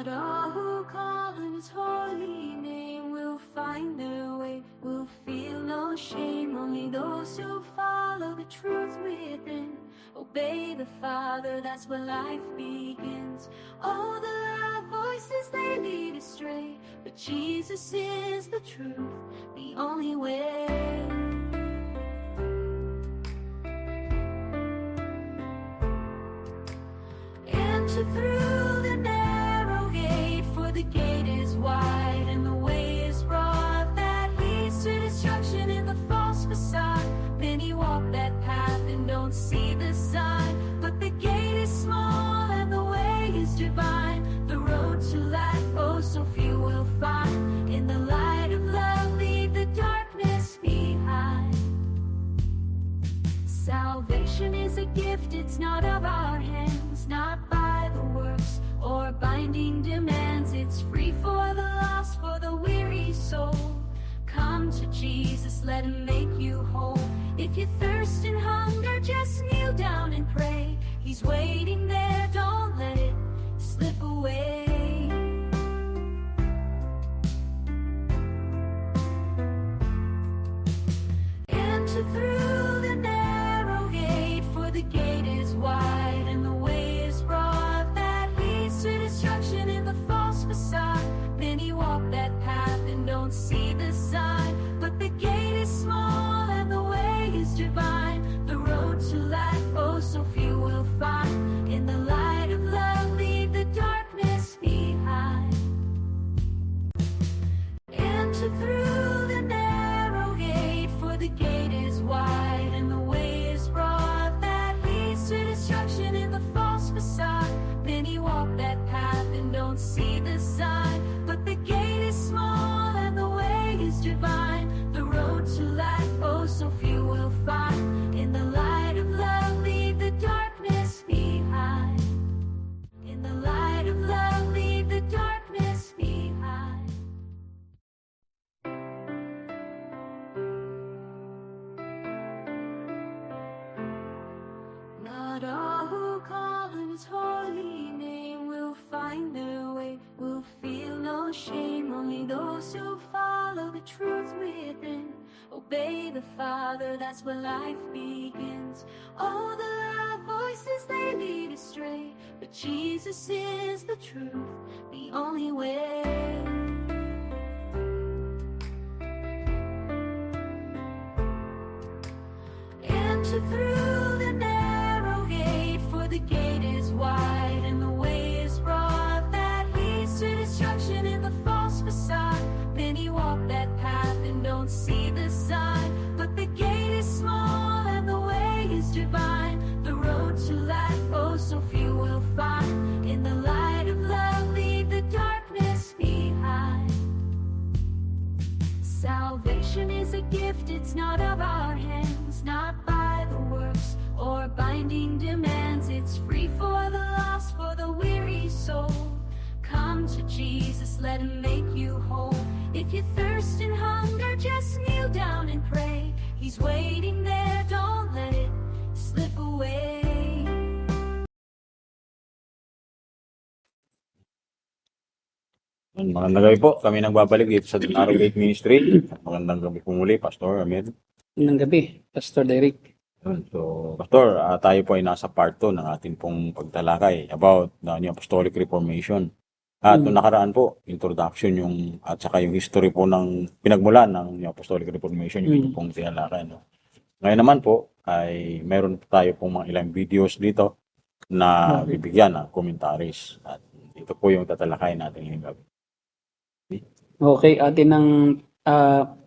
Not all who call on his holy name will find their way, will feel no shame. Only those who follow the truth within, obey the Father, that's where life begins. Oh, the loud voices, they lead astray, but Jesus is the truth, the only way. Enter through the narrow gate, for the gate is wide and the way is broad that leads to destruction in the false facade. Many walk that path and don't see the sign, but the gate is small and the way is divine. The road to life, oh, so few will find. In the light of love, leave the darkness behind. Salvation is a gift, it's not of our hands, not by the works or binding demands. It's free for the lost, for the weary soul. Come to Jesus, let him make you whole. If you thirst and hunger, just kneel down and pray. He's waiting there, don't let it slip away. Enter through the narrow gate, for the gate is wide and the way is broad that leads to destruction in the false facade. Many walk that path and don't see the sign, but the gate is small and the way is divine. The road to life, oh, so few will find. In the light of love, leave the darkness behind. Enter through the narrow gate, for the gate is wide and the way is broad that leads to destruction in the false facade. Many walk that path and don't see the sign, but the gate is small and the way is divine. The road to life, oh, so few will find. In the light of love, leave the darkness behind. In the light of love, leave the darkness behind. Not all who call on his holy name will find their way, will feel no shame. Only those who follow the truth within, obey the Father, that's where life begins. Oh, the loud voices, they lead astray, but Jesus is the truth, the only way. Enter through the narrow gate, for the gate is wide and the way is broad that leads to destruction in the false facade. Many walk that path and don't see the sign, but the gate is small and the way is divine. The road to life, oh, so few will find. In the light of love, leave the darkness behind. Salvation is a gift, it's not of our hands, not by the works or binding demands. It's free for the lost, for the weary soul. Come to Jesus, let him make you whole. If you thirst and hunger, just kneel down and pray. He's waiting there, don't let it slip away. Magandang gabi po. Kami nagbabalik dito sa Arrow Gate Ministry. Magandang gabi po muli, Pastor Amir. Ng gabi, Pastor Derek. So, Pastor, tayo po ay nasa part 2 ng ating pong pagtalakay about the New Apostolic Reformation. At noong nakaraan po, introduction yung at saka yung history po ng pinagmulan ng New Apostolic Reformation, yung pong tinalakay. No? Ngayon naman po, ay meron tayo pong mga ilang videos dito na bibigyan ng commentaries. At ito po yung tatalakay natin ngayong gabi. Okay, atin ang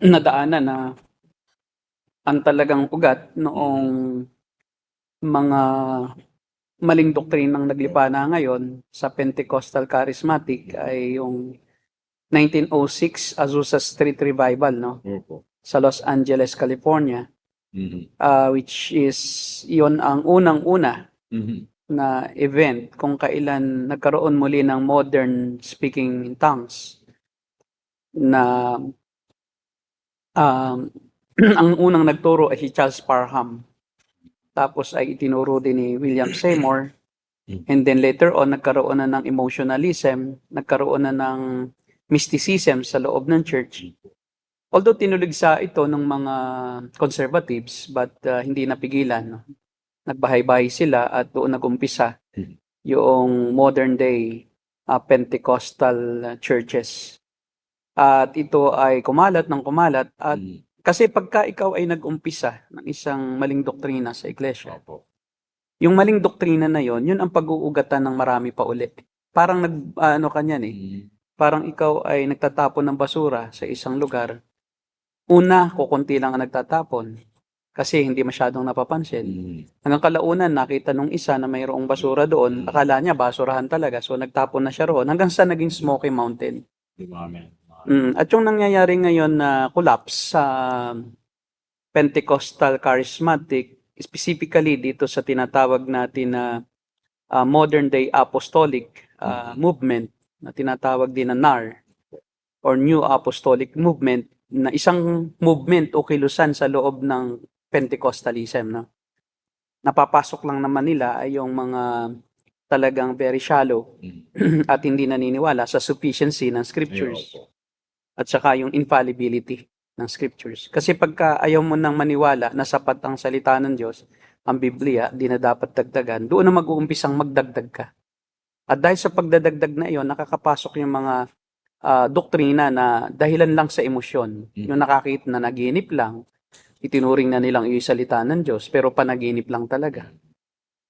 nadaanan na ang talagang ugat noong mga maling doktrinang naglipa na ngayon sa Pentecostal Charismatic ay yung 1906 Azusa Street Revival, no? Sa Los Angeles, California. Which is yon ang unang-una na event kung kailan nagkaroon muli ng modern speaking in tongues na ang unang nagturo ay si Charles Parham. Tapos ay itinuro din ni William Seymour And then later on, nagkaroon na ng emotionalism, nagkaroon na ng mysticism sa loob ng church. Although tinuligsa ito ng mga conservatives, but hindi napigilan. No? Nagbahay-bahay sila at doon nagumpisa yung modern day Pentecostal churches. At ito ay kumalat ng kumalat at kasi pagka ikaw ay nag-umpisa ng isang maling doktrina sa iglesia, Opo. yung maling doktrina na yon, yun ang pag-uugatan ng marami pa uli. Parang kanyan parang ikaw ay nagtatapon ng basura sa isang lugar. Una, kukunti lang ang nagtatapon kasi hindi masyadong napapansin. Hanggang kalaunan, nakita nung isa na mayroong basura doon, akala niya basurahan talaga, so nagtapon na siya roon hanggang sa naging Smoky Mountain. Amen. At yung nangyayari ngayon na collapse sa Pentecostal Charismatic, specifically dito sa tinatawag natin na modern day apostolic movement na tinatawag din na NAR or New Apostolic Movement, na isang movement o kilusan sa loob ng Pentecostalism. No? Napapasok lang naman nila ay yung mga talagang very shallow at hindi naniniwala sa sufficiency ng scriptures at saka yung infallibility ng scriptures. Kasi pagka ayaw mo nang maniwala na sapat ang salita ng Diyos, ang Biblia, di na dapat dagdagan, doon na mag-uumpisang magdagdag ka. At dahil sa pagdadagdag na iyon, nakakapasok yung mga doktrina na dahilan lang sa emosyon. Yung nakakita na naginip lang, itinuring na nilang yung salita ng Diyos, pero panaginip lang talaga.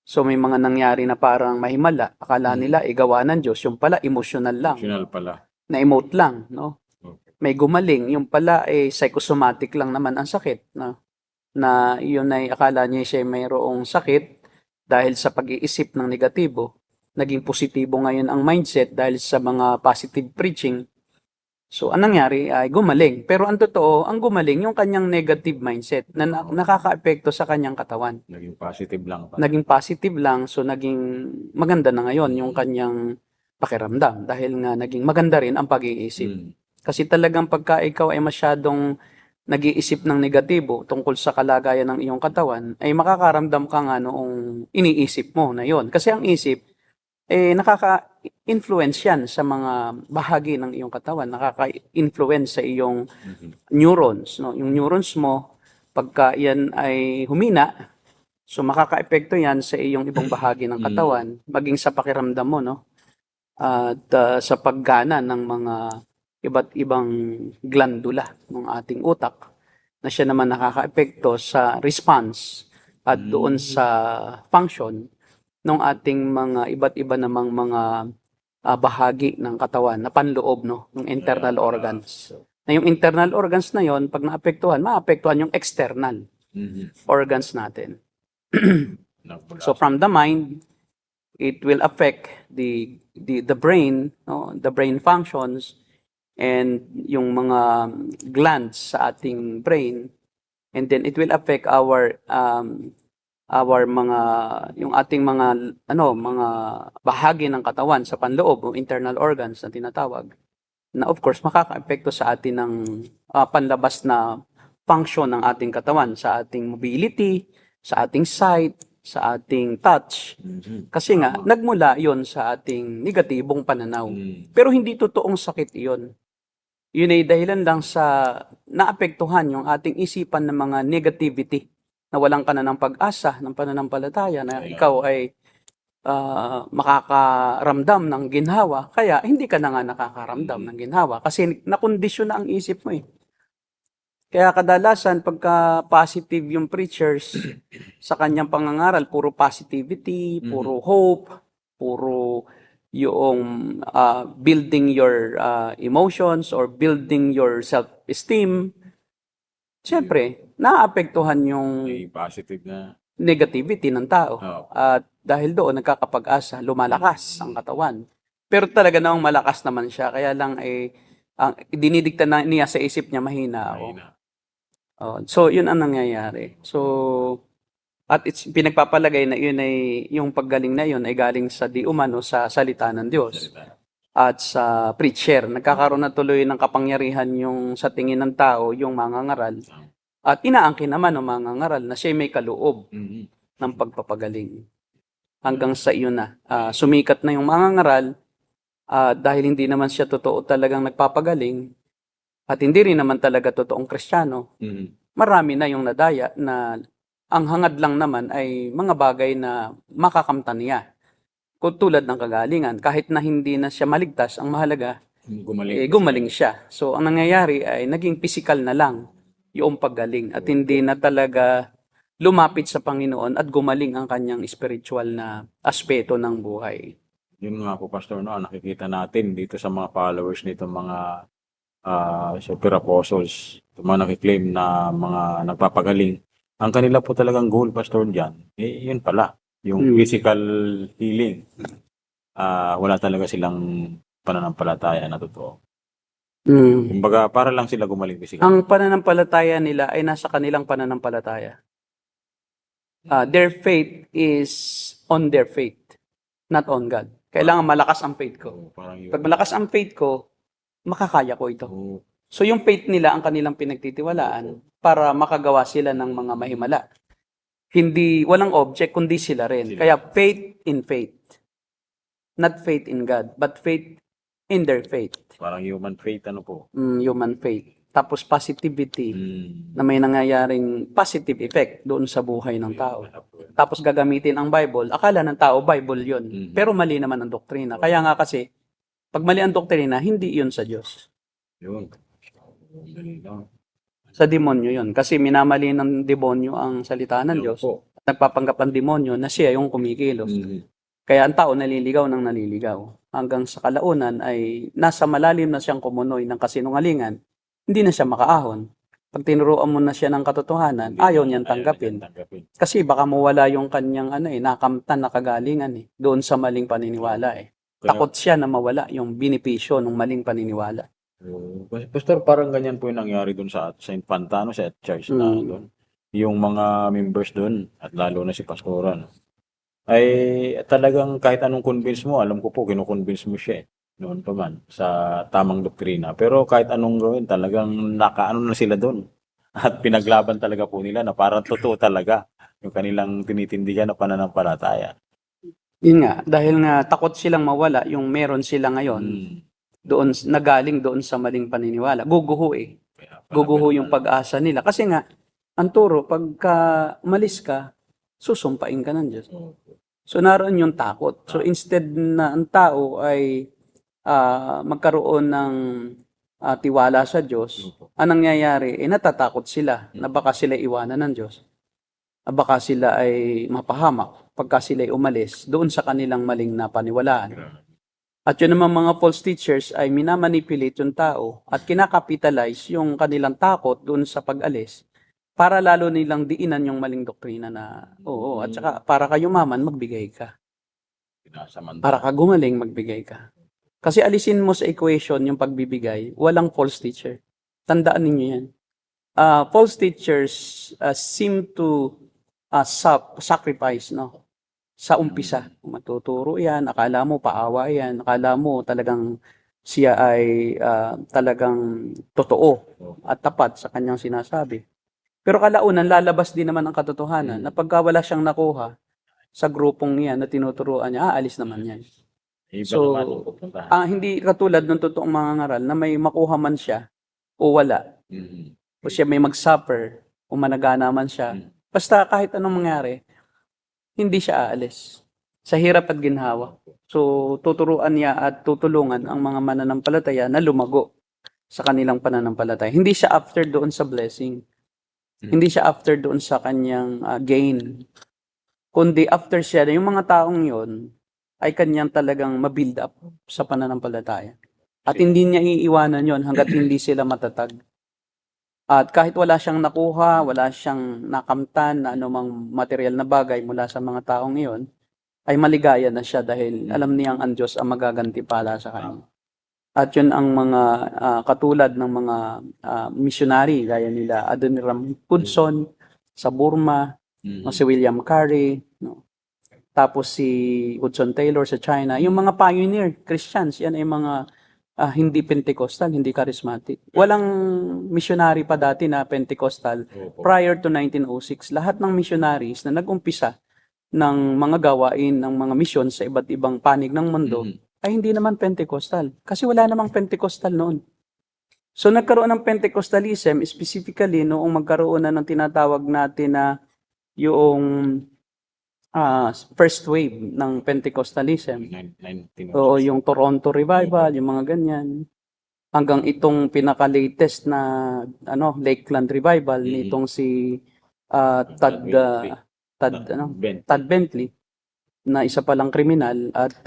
So may mga nangyari na parang mahimala, akala nila igawa ng Diyos, yung pala emotional lang. Emotional pala. Na-emote lang, no? May gumaling, yung pala psychosomatic lang naman ang sakit, no? Na yun ay akala niya siya mayroong sakit dahil sa pag-iisip ng negatibo. Naging positibo ngayon ang mindset dahil sa mga positive preaching. So, anong nangyari ay gumaling. Pero ang totoo, ang gumaling yung kanyang negative mindset na nakaka-epekto sa kanyang katawan. Naging positive lang. Naging positive lang, so naging maganda na ngayon yung kanyang pakiramdam dahil nga naging maganda rin ang pag-iisip. Kasi talagang pagka ikaw ay masyadong nag-iisip ng negatibo tungkol sa kalagayan ng iyong katawan, ay makakaramdam ka nga noong iniisip mo na yon. Kasi ang isip, nakaka-influence yan sa mga bahagi ng iyong katawan, nakaka-influence sa iyong neurons. No? Yung neurons mo, pagka yan ay humina, so makaka-epekto yan sa iyong ibang bahagi ng katawan, maging sa pakiramdam mo, no? At sa paggana ng mga iba't ibang glandula ng ating utak, na siya naman nakaka-epekto sa response at doon sa function ng ating mga iba't iba namang mga bahagi ng katawan na panloob, no, ng internal organs. Na yung internal organs na yon, pag naapektuhan, maapektuhan yung external organs natin. So from the mind, it will affect the brain, no, the brain functions and yung mga glands sa ating brain, and then it will affect our mga yung ating mga mga bahagi ng katawan sa panloob o internal organs na tinatawag, na of course makaka-epekto sa atin ng panlabas na function ng ating katawan, sa ating mobility, sa ating sight, sa ating touch. Kasi nga nagmula yon sa ating negatibong pananaw. Pero hindi totoong sakit iyon. Yun ay dahilan lang sa naapektuhan yung ating isipan ng mga negativity, na walang ka na ng pag-asa, ng pananampalataya, na ikaw ay makakaramdam ng ginhawa, kaya hindi ka na nga nakakaramdam ng ginhawa kasi nakondisyon na ang isip mo eh. Kaya kadalasan pagka positive yung preachers sa kanyang pangangaral, puro positivity, puro hope, puro yung building your emotions or building your self-esteem, siyempre, naapektuhan yung positive na negativity ng tao. At dahil doon, nagkakapag-asa, lumalakas ang katawan. Pero talaga namang malakas naman siya. Kaya lang dinidikta na niya sa isip niya, mahina ako. So, yun ang nangyayari. So, at pinagpapalagay na yun ay, yung paggaling na yun ay galing sa di umano sa salita ng Diyos. At sa preacher, nagkakaroon na tuloy ng kapangyarihan yung sa tingin ng tao, yung mangangaral. At inaangkin naman ng mangangaral na siya may kaloob ng pagpapagaling. hanggang sa iyon na. Sumikat na yung mangangaral dahil hindi naman siya totoo talagang nagpapagaling at hindi rin naman talaga totoong Kristiyano. Marami na yung nadaya na ang hangad lang naman ay mga bagay na makakamtan niya. Tulad ng kagalingan, kahit na hindi na siya maligtas, ang mahalaga, gumaling siya. So, ang nangyayari ay naging physical na lang yung paggaling at hindi na talaga lumapit sa Panginoon at gumaling ang kanyang spiritual na aspeto ng buhay. Yun nga po, Pastor, no, nakikita natin dito sa mga followers nito, mga super apostles, yung mga nakiklaim na mga nagpapagaling. Ang kanila po talagang goal, Pastor, dyan, yun pala, yung physical healing. Wala talaga silang pananampalataya na totoo. Kumbaga, para lang sila gumaling physical. Ang pananampalataya nila ay nasa kanilang pananampalataya. Their faith is on their faith, not on God. Kailangan malakas ang faith ko. Pag malakas ang faith ko, makakaya ko ito. So yung faith nila ang kanilang pinagtitiwalaan para makagawa sila ng mga mahimala. Hindi, walang object, kundi sila rin. Kaya faith in faith. Not faith in God, but faith in their faith. Parang human faith, ano po? Human faith. Tapos positivity na may nangyayaring positive effect doon sa buhay ng tao. Tapos gagamitin ang Bible. Akala ng tao, Bible yun. Pero mali naman ang doktrina. Kaya nga kasi, pag mali ang doktrina, hindi yun sa Diyos. Yun. Sa demonyo yun. Kasi minamali ng demonyo ang salita ng Diyos. At nagpapanggap ang demonyo na siya yung kumikilos. Kaya ang tao naliligaw ng naliligaw. Hanggang sa kalaunan ay nasa malalim na siyang kumunoy ng kasinungalingan, hindi na siya makaahon. Pag tinuruan mo na siya ng katotohanan, ayaw niyang tanggapin. Kasi baka mawala yung kanyang nakamtan na kagalingan doon sa maling paniniwala Takot siya na mawala yung benepisyo ng maling paniniwala. Pastor, parang ganyan po yung nangyari doon sa St. Pantano, sa church na doon. Yung mga members doon, at lalo na si Pastoran, ay talagang kahit anong convince mo, alam ko po, kinukonvince mo siya noon pa man sa tamang doktrina. Pero kahit anong gawin, talagang nakaano na sila doon. At pinaglaban talaga po nila na parang totoo talaga yung kanilang tinitindigan na pananampalataya. Yun nga, dahil nga takot silang mawala yung meron sila ngayon, doon nagaling doon sa maling paniniwala. Guguho Guguho yung pag-asa nila. Kasi nga, ang turo, pagka malis ka, susumpain ka ng Diyos. So, naroon yung takot. So, instead na ang tao ay magkaroon ng tiwala sa Diyos, ang nangyayari, natatakot sila na baka sila iwanan ng Diyos. Baka sila ay mapahamak pagka sila ay umalis doon sa kanilang maling na paniwalaan. At yun naman mga false teachers ay minamanipulate yung tao at kinakapitalize yung kanilang takot doon sa pag-alis para lalo nilang diinan yung maling doktrina na at saka para ka yumaman, magbigay ka. Para ka gumaling, magbigay ka. Kasi alisin mo sa equation yung pagbibigay, walang false teacher. Tandaan ninyo yan. False teachers seem to sacrifice, no? Sa umpisa, matuturo yan, akala mo paawa yan, akala mo talagang siya ay talagang totoo at tapat sa kanyang sinasabi. Pero kalaunan, lalabas din naman ang katotohanan na pagka wala siyang nakuha sa grupong yan na tinuturuan niya, aalis naman yan. So, hindi katulad ng totoong mga ngaral na may makuha man siya o wala. O siya may mag-suffer o managana man siya. Basta kahit anong mangyari, hindi siya aalis sa hirap at ginhawa. So, tuturuan niya at tutulungan ang mga mananampalataya na lumago sa kanilang pananampalataya. Hindi siya after doon sa blessing. Hindi siya after doon sa kanyang gain. Kundi after siya, yung mga taong yon ay kanyang talagang mabuild up sa pananampalataya. At hindi niya iiwanan yon hanggat hindi sila matatag. At kahit wala siyang nakuha, wala siyang nakamtan na anumang material na bagay mula sa mga taong iyon, ay maligaya na siya dahil alam niyang ang Diyos ang magagantimpala sa kanya. At yun ang mga katulad ng mga missionary, gaya nila Adoniram Hudson sa Burma, si William Carey, tapos si Hudson Taylor sa China. Yung mga pioneer Christians, yan ay mga hindi Pentecostal, hindi charismatic. Walang missionary pa dati na Pentecostal prior to 1906. Lahat ng missionaries na nag-umpisa ng mga gawain, ng mga misyon sa iba't ibang panig ng mundo, ay hindi naman Pentecostal. Kasi wala namang Pentecostal noon. So nagkaroon ng Pentecostalism specifically noong magkaroon na ng tinatawag natin na yung first wave ng Pentecostalism. 1906. Oo, yung Toronto Revival, yung mga ganyan. Hanggang itong pinaka-latest na Lakeland Revival nitong si Tad Bentley na isa palang kriminal at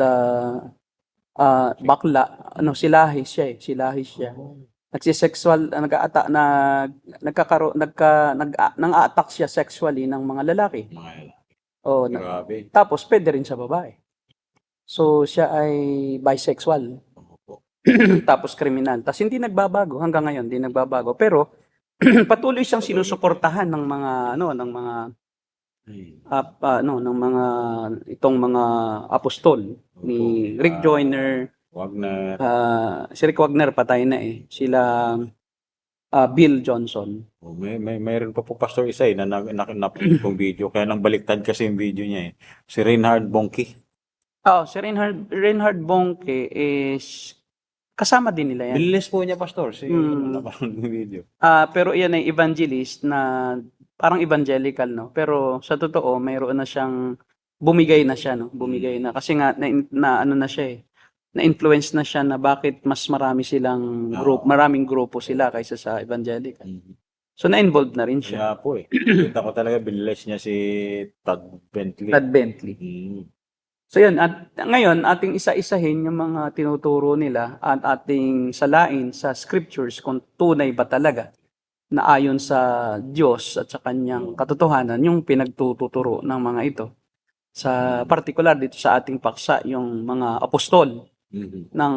bakla, silahis siya. Nagsisexual, nang-a-attack siya sexually ng mga lalaki. Oh, Grabe. tapos pwede rin sa babae. So siya ay bisexual. Tapos kriminal. Tapos hindi nagbabago hanggang ngayon, hindi nagbabago. Pero patuloy siyang sinusuportahan ng mga itong mga apostol ni Rick Joyner, Wagner. si Rick Wagner patay na eh. Sila Bill Johnson. Mayroon pa po pastor isa na napanood kong video kaya nang baliktad kasi yung video niya eh. Si Reinhard Bonnke. Si Reinhard Bonnke is kasama din nila yan. Bilis po niya pastor napanood yung video. Pero iyan ay evangelist na parang evangelical, no? Pero sa totoo, mayroon na siyang bumigay na siya, no? Bumigay na kasi nga na siya eh. Na-influence na siya na bakit mas marami silang maraming grupo sila kaysa sa evangelical. So na-involved na rin siya. Kaya po eh. Kita ko talaga bilis niya si Tad Bentley. So yun, at ngayon ating isa-isahin yung mga tinuturo nila at ating salain sa scriptures kung tunay ba talaga na ayon sa Diyos at sa kanyang katotohanan yung pinagtuturo ng mga ito. Sa particular dito sa ating paksa, yung mga apostol ng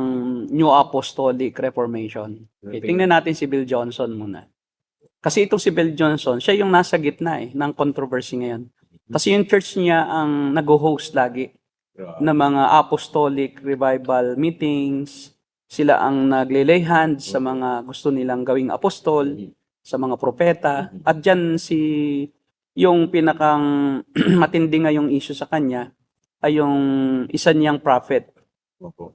New Apostolic Reformation. Okay, tingnan natin si Bill Johnson muna. Kasi itong si Bill Johnson, siya yung nasa gitna ng controversy ngayon. Kasi yung church niya ang nag-host lagi na mga apostolic revival meetings. Sila ang nagle-lay hands sa mga gusto nilang gawing apostol, sa mga propeta. At dyan yung pinakang matindi nga yung issue sa kanya ay yung isa niyang prophet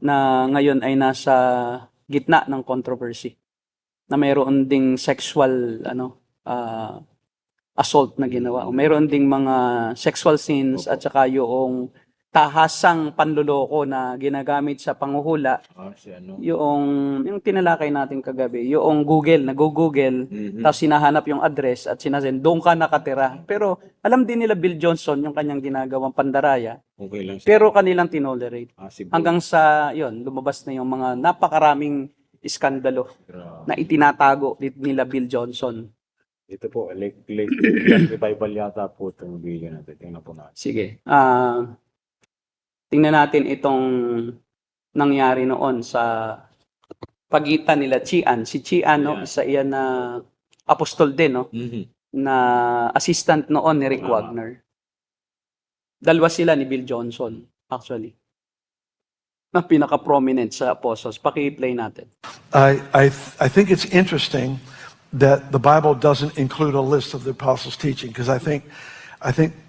na ngayon ay nasa gitna ng controversy. Na mayroon ding sexual assault na ginawa. O mayroon ding mga sexual sins at saka yung tahasang panluloko na ginagamit sa panguhula. Yung tinalakay natin kagabi, yung Google, tapos sinahanap yung address at sinasend, doon ka nakatira. Pero alam din nila Bill Johnson yung kanyang ginagawang pandaraya. Okay lang siya. Pero kanilang tinolerate. Hanggang sa, lumabas na yung mga napakaraming iskandalo na itinatago nila Bill Johnson. Ito po, Lakeland Revival yata po itong video natin. Tingnan po natin. Sige. Tingnan natin itong nangyari noon sa pagitan nila Chian. Si Chian, isa iyan na apostol din, na assistant noon ni Rick Wagner. Dalawa sila ni Bill Johnson, actually. Na pinaka-prominent sa apostles. Paki-play natin. I think it's interesting that the Bible doesn't include a list of the apostles' teaching, because I think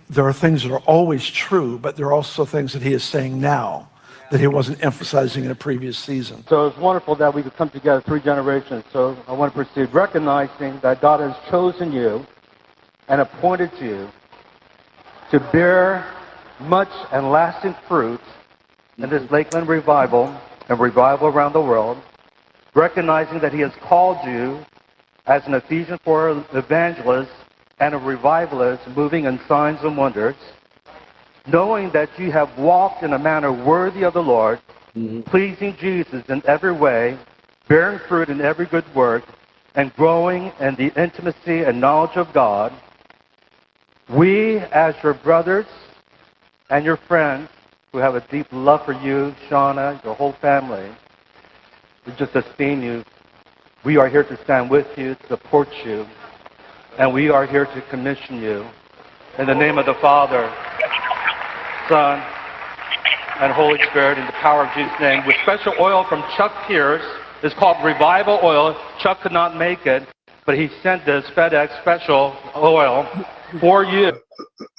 there are things that are always true, but there are also things that he is saying now that he wasn't emphasizing in a previous season. So it's wonderful that we could come together 3 generations. So I want to proceed recognizing that God has chosen you and appointed you to bear much and lasting fruit in this Lakeland revival and revival around the world, recognizing that he has called you as an Ephesians 4 evangelist and a revivalist moving in signs and wonders, knowing that you have walked in a manner worthy of the Lord, pleasing Jesus in every way, bearing fruit in every good work, and growing in the intimacy and knowledge of God. We, as your brothers and your friends, who have a deep love for you, Shauna, your whole family, we just esteem you. We are here to stand with you, to support you, and we are here to commission you. In the name of the Father, Son, and Holy Spirit, in the power of Jesus' name, with special oil from Chuck Pierce. It's called Revival Oil. Chuck could not make it, but he sent this FedEx special oil for you.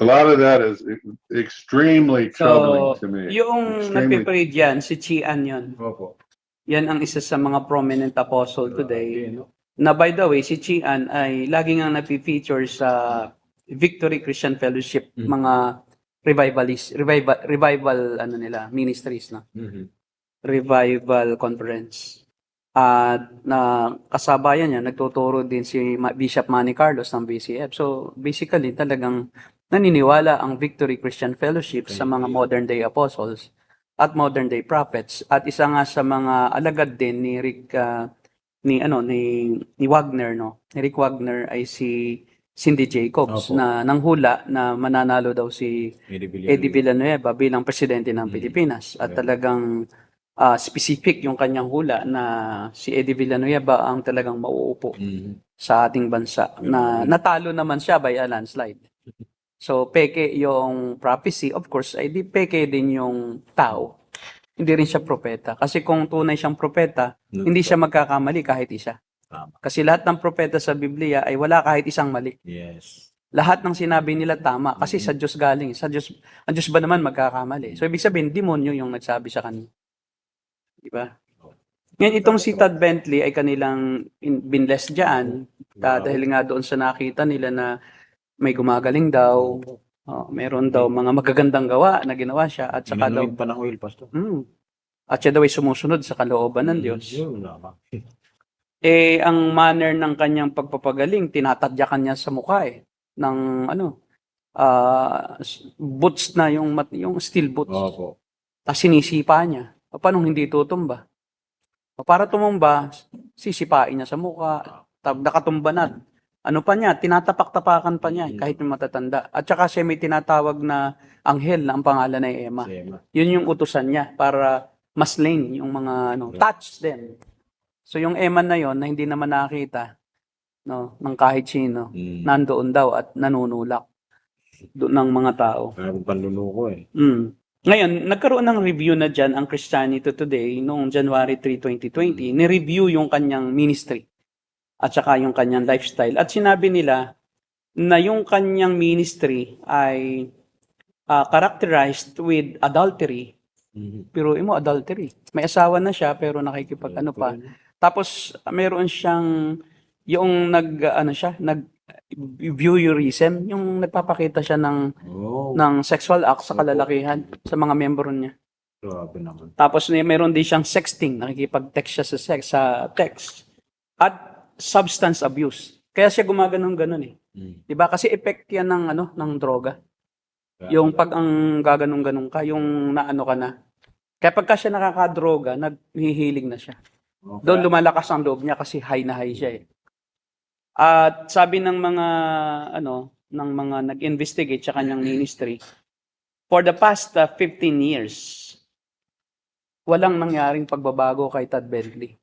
A lot of that is extremely troubling So, to me. yung Extremely. nagpe-pray dyan, si Chian yun. Opo. Yan ang isa sa mga prominent apostle today. Grabe, no? Na by the way, si Chian ay lagi nga napi-feature sa Victory Christian Fellowship, mga revival ano nila, ministries na. Mhm. Revival Conference. At na kasabayan niya, nagtuturo din si Bishop Manny Carlos ng BCF. So basically, talagang naniniwala ang Victory Christian Fellowship sa mga modern day apostles at modern day prophets. At isa nga sa mga alagad din ni ni Wagner, no? Ni Rick Wagner ay si Cindy Jacobs Opo. na nanghula na mananalo daw si Eddie Villanueva bilang presidente ng Pilipinas. At Yeah. talagang specific yung kanyang hula na si Eddie Villanueva ang talagang mauupo Mhm. sa ating bansa. Na natalo naman siya by a landslide. So peke yung prophecy, of course, ay di peke din yung tao. Hindi rin siya propeta. Kasi kung tunay siyang propeta, hindi siya magkakamali kahit isa. Tama. Kasi lahat ng propeta sa Biblia ay wala kahit isang mali. Yes. Lahat ng sinabi nila tama kasi sa Diyos galing. Sa Diyos, ang Diyos ba naman magkakamali? So ibig sabihin, demonyo yung nagsabi sa kanya. Di ba? Ngayon itong si Todd Bentley ay kanilang binless dyan dahil nga doon sa nakita nila na may gumagaling daw, meron daw mga magagandang gawa na ginawa siya at saka daw, Inanuin pa ng oil, Pastor. at siya daw ay sumusunod sa kalooban ng Diyos. Yun lamang. Ang manner ng kanyang pagpapagaling, tinatadyakan niya sa mukha ng boots na yung steel boots. Opo. Tapos sinisipa niya. Paano hindi tutumba? Para tumumba, sisipain niya sa mukha. Nakatumba na. Ano pa niya? Tinatapak-tapakan pa niya kahit may matatanda. At saka siya may tinatawag na anghel na ang pangalan ay Emma. Yun yung utusan niya para maslain yung mga touch them. So yung Emma na yon na hindi naman nakita ng kahit sino, nandoon daw at nanunulak ng mga tao. Parang panluluko Ngayon, nagkaroon ng review na dyan ang Christianity Today noong January 3, 2020. Ni-review yung kanyang ministry at saka yung kanyang lifestyle. At sinabi nila na yung kanyang ministry ay characterized with adultery. Pero adultery. May asawa na siya pero nakikipag pa. Tapos meron siyang yung voyeurism, yung nagpapakita siya ng sexual act sa kalalakihan sa mga membro niya. Grabe naman. Tapos meron din siyang sexting, nakikipag-text siya sa text. At substance abuse. Kaya siya gumaganon-ganon 'Di ba? Kasi effect 'yan ng droga. Yung pag ang gaganon-ganon ka, yung naano ka na. Kaya pagka siya nakakadroga, naghihiling na siya. Doon lumalakas ang loob niya kasi high na high siya At sabi ng mga nag-investigate sa kanyang ministry, for the past 15 years, walang nangyaring pagbabago kay Todd Bentley.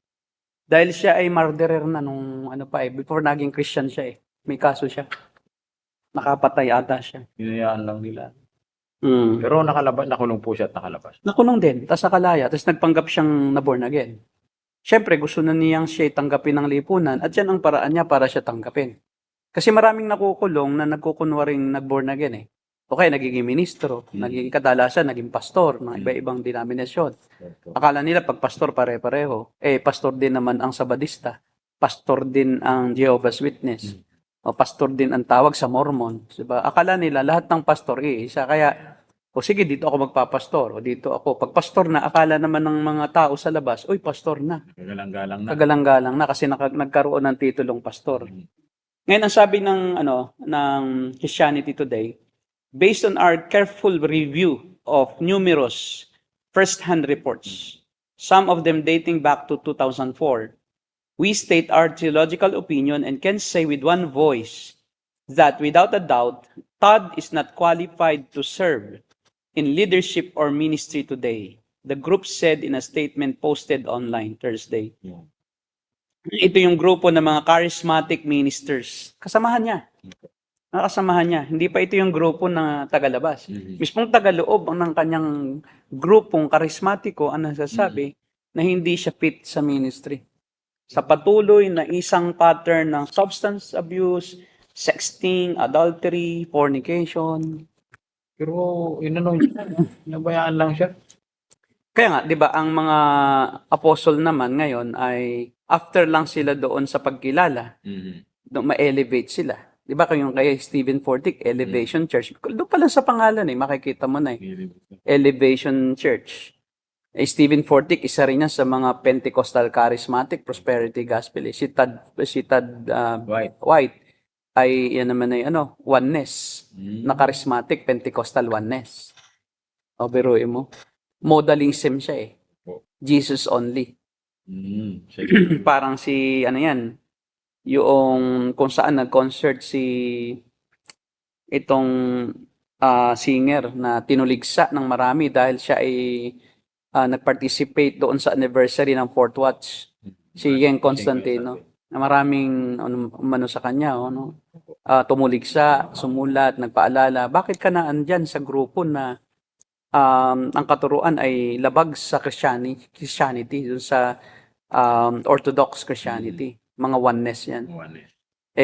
Dahil siya ay murderer na nung before naging Christian siya May kaso siya. Nakapatay ata siya. Hinayaan lang nila. Mm. Pero nakulong po siya at nakalabas. Nakulong din, tapos nakalaya, tapos nagpanggap siyang na-born again. Siyempre, gusto na niyang siya tanggapin ng lipunan at yan ang paraan niya para siya tanggapin. Kasi maraming nakukulong na nagkukunwaring nag-born again Okay, nagiging ministro, naging kadalasan, naging pastor ng iba-ibang denominasyon. Akala nila pag pastor pare-pareho. Pastor din naman ang Sabadista. Pastor din ang Jehovah's Witness. O pastor din ang tawag sa Mormon. Diba? Akala nila lahat ng pastor isa. Kaya, sige, dito ako magpapastor. O dito ako. Pag pastor na, akala naman ng mga tao sa labas, pastor na. Kagalang-galang na. Kagalang-galang na kasi nagkaroon ng titulong pastor. Ngayon, ang sabi ng Christianity Today, based on our careful review of numerous first-hand reports, some of them dating back to 2004, we state our theological opinion and can say with one voice that without a doubt, Todd is not qualified to serve in leadership or ministry today. The group said in a statement posted online Thursday. Ito yung grupo ng mga charismatic ministers. Kasamahan niya. Nakasamahan niya. Hindi pa ito yung grupo na tagalabas. Mismong tagaloob ng kanyang grupong karismatiko ang nasasabi na hindi siya fit sa ministry. Sa patuloy na isang pattern ng substance abuse, sexting, adultery, fornication. Pero, inano niya, nabayaan lang siya. Kaya nga, 'di ba, ang mga apostle naman ngayon ay after lang sila doon sa pagkilala, doon ma-elevate sila. 'Di ba kung yung kay Stephen Furtick, Elevation Church. Doon pa lang sa pangalan makikita mo na Elevation Church. Stephen Furtick, isa rin yan sa mga Pentecostal Charismatic Prosperity Gospel. Si Tad White ay yan naman ay oneness, na charismatic Pentecostal oneness. O biruin mo. Modalism siya Jesus only. Sige. Parang si, yung kung saan nag-concert itong singer na tinuligsa ng marami dahil siya ay nag-participate doon sa anniversary ng Fourth Watch. Si Yeng Constantino. Na maraming umano sa kanya, tumuligsa, sumulat, nagpaalala. Bakit ka na andyan sa grupo na ang katuruan ay labag sa Christianity, dun sa Orthodox Christianity. Mga oneness yan.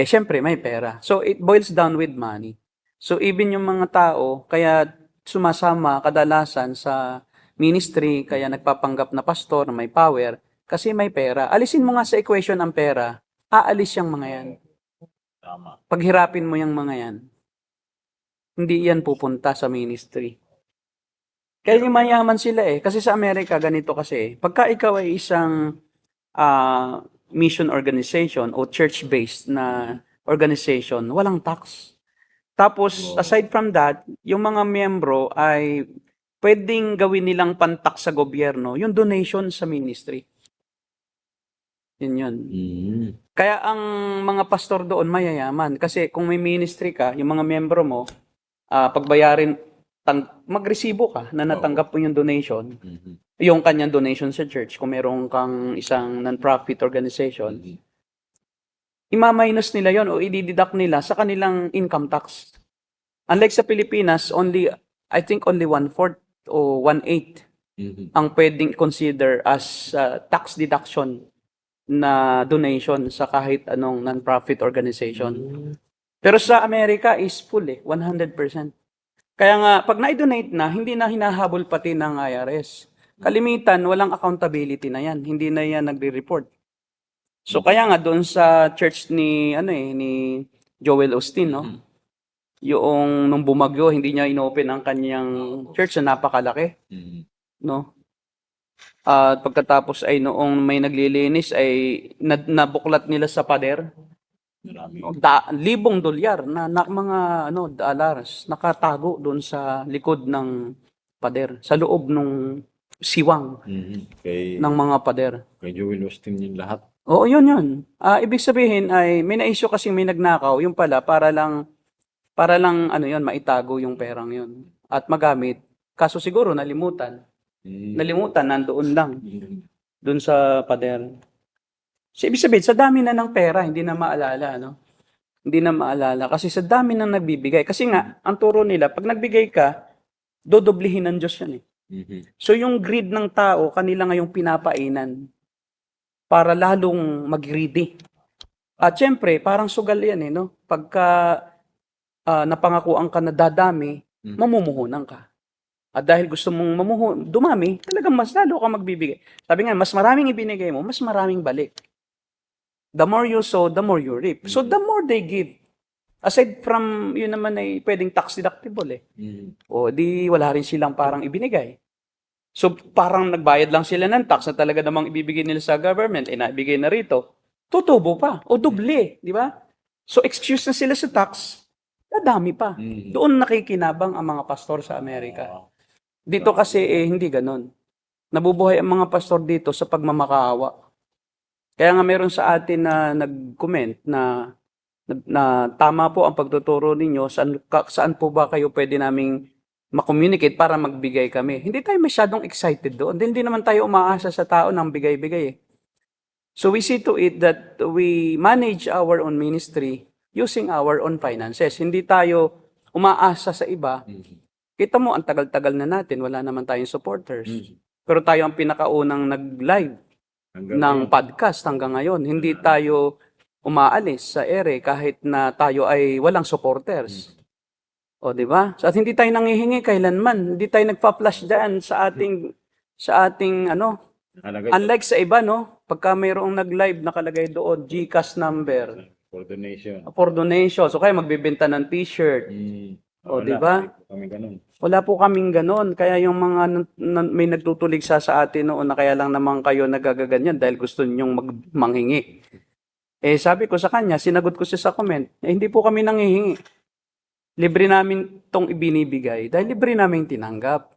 Syempre, may pera. So, it boils down with money. So, even yung mga tao, kaya sumasama kadalasan sa ministry, kaya nagpapanggap na pastor na may power, kasi may pera. Alisin mo nga sa equation ang pera, aalis yung mga yan. Tama. Paghirapin mo yung mga yan, hindi yan pupunta sa ministry. Kaya yung mayaman sila Kasi sa Amerika, ganito kasi. Pagka ikaw ay isang mission organization o church-based na organization, walang tax. Tapos, aside from that, yung mga miyembro ay pwedeng gawin nilang pantak sa gobyerno, yung donation sa ministry. Yun. Kaya ang mga pastor doon mayayaman. Kasi kung may ministry ka, yung mga miyembro mo, pagbayarin, magresibo ka na natanggap mo yung donation, yung kanyang donation sa church, kung meron kang isang non-profit organization, ima-minus nila yon o i-deduct nila sa kanilang income tax. Unlike sa Pilipinas, I think only 1/4 o 1/8 ang pwedeng consider as tax deduction na donation sa kahit anong non-profit organization. Pero sa Amerika is full 100%. Kaya nga, pag na-donate na, hindi na hinahabol pati ng IRS. Kalimitan, walang accountability na yan. Hindi na yan nagre-report. So kaya nga doon sa church ni Joel Osteen, yung nung bumagyo, hindi niya inopen ang kanyang church na napakalaki, no? At pagkatapos ay noong may naglilinis ay nabuklat nila sa pader. $1,000 na mga dollars nakatago doon sa likod ng pader, sa loob ng siwang ng mga pader. Kay Joel Osteen yung lahat. Oo, yun. Ibig sabihin ay may na-issue kasing may nagnakaw, yung pala para lang maitago yung perang yun at magamit. Kaso siguro nalimutan, nandoon lang doon sa pader. So, ibig sabihin, sa dami na ng pera, hindi na maalala, Hindi na maalala. Kasi sa dami na nagbibigay. Kasi nga, ang turo nila, pag nagbigay ka, dodoblihin ng Diyos yan So, yung greed ng tao, kanila ngayong pinapainan para lalong mag-greedy. At syempre, parang sugal yan Pagka napangakuan ka na dadami, mamumuhunan ka. At dahil gusto mong dumami, talagang mas lalo ka magbibigay. Sabi nga, mas maraming ibinigay mo, mas maraming balik. The more you sow, the more you reap. So the more they give, aside from yun naman ay pwedeng tax deductible O di wala rin silang parang ibinigay. So parang nagbayad lang sila ng tax na talaga namang ibibigay nila sa government, naibigay na rito, tutubo pa o doble, di ba? So excuse na sila sa tax, dadami pa. Doon nakikinabang ang mga pastor sa Amerika. Dito kasi hindi ganon. Nabubuhay ang mga pastor dito sa pagmamakaawa. Kaya nga meron sa atin na nag-comment na tama po ang pagtuturo ninyo, saan po ba kayo pwede naming makommunicate para magbigay kami. Hindi tayo masyadong excited doon. Hindi naman tayo umaasa sa tao ng bigay-bigay So we see to it that we manage our own ministry using our own finances. Hindi tayo umaasa sa iba. Kita mo, ang tagal-tagal na natin, wala naman tayong supporters. Pero tayo ang pinakaunang nag-live ng podcast hanggang ngayon. Hindi tayo umaalis sa ere kahit na tayo ay walang supporters. O, di ba? So, at hindi tayo nangihingi kailanman. Hindi tayo nagpa-flash dyan sa ating Nakalagay unlike sa iba, no? Pagka mayroong nag-live, nakalagay doon, GCash number for donation. for donation. So, kaya magbibenta ng t-shirt. O, di ba? Kami ganun. Wala po kaming ganon. Kaya yung mga may nagtutulig sa atin noon na kaya lang naman kayo nagagaganyan dahil gusto ninyong manghingi. Eh, sabi ko sa kanya, sinagot ko siya sa comment, hindi po kami nanghihingi. Libre namin tong ibinibigay dahil libre namin tinanggap.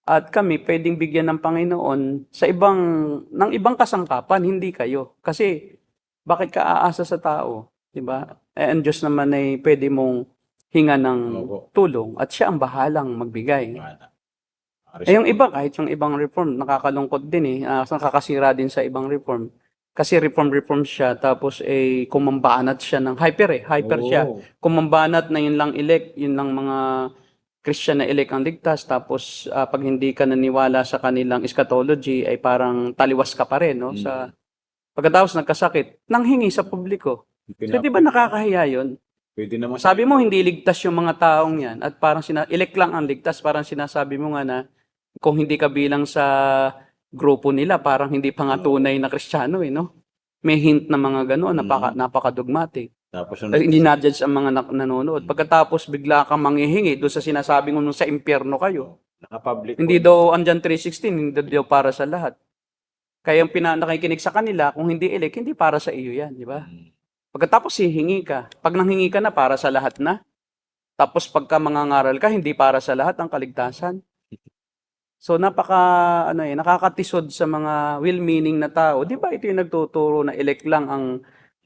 At kami pwedeng bigyan ng Panginoon sa ng ibang kasangkapan, hindi kayo. Kasi bakit ka aasa sa tao, 'di ba? Eh, ang Diyos naman ay pwede mong hinga ng tulong at siya ang bahalang magbigay. Eh, yung iba, kahit yung ibang reform, nakakalungkot din nakakasira din sa ibang reform. Kasi reform siya, tapos kumambanat siya ng hyper siya. Kumambanat na yun lang elect, yun lang mga Christian na elect ang ligtas, tapos pag hindi ka naniwala sa kanilang eschatology, ay parang taliwas ka pa rin, no? Pagkatapos nagkasakit, nanghingi sa publiko. So, di ba nakakahiya yun? Pwede naman Sabi mo, hindi ligtas yung mga taong yan, at parang elect lang ang ligtas, parang sinasabi mo nga na, kung hindi ka bilang sa grupo nila, parang hindi pa nga tunay na Kristiyano, no? May hint na mga gano'n, napaka-dogmatic. Tapos Hindi na-judge ang mga nanonood. Pagkatapos bigla kang manghihingi doon sa sinasabi mo nung sa impyerno kayo. naka-public Hindi daw ang John 3:16, hindi daw para sa lahat. Kaya yung nakikinig sa kanila, kung hindi elect, hindi para sa iyo yan, di ba? Pagkatapos hihingi ka. Pag nanghingi ka na, para sa lahat na. Tapos pagka mangangaral ka, hindi para sa lahat ang kaligtasan. So nakakatisod sa mga well-meaning na tao. Di ba ito yung nagtuturo na elect lang ang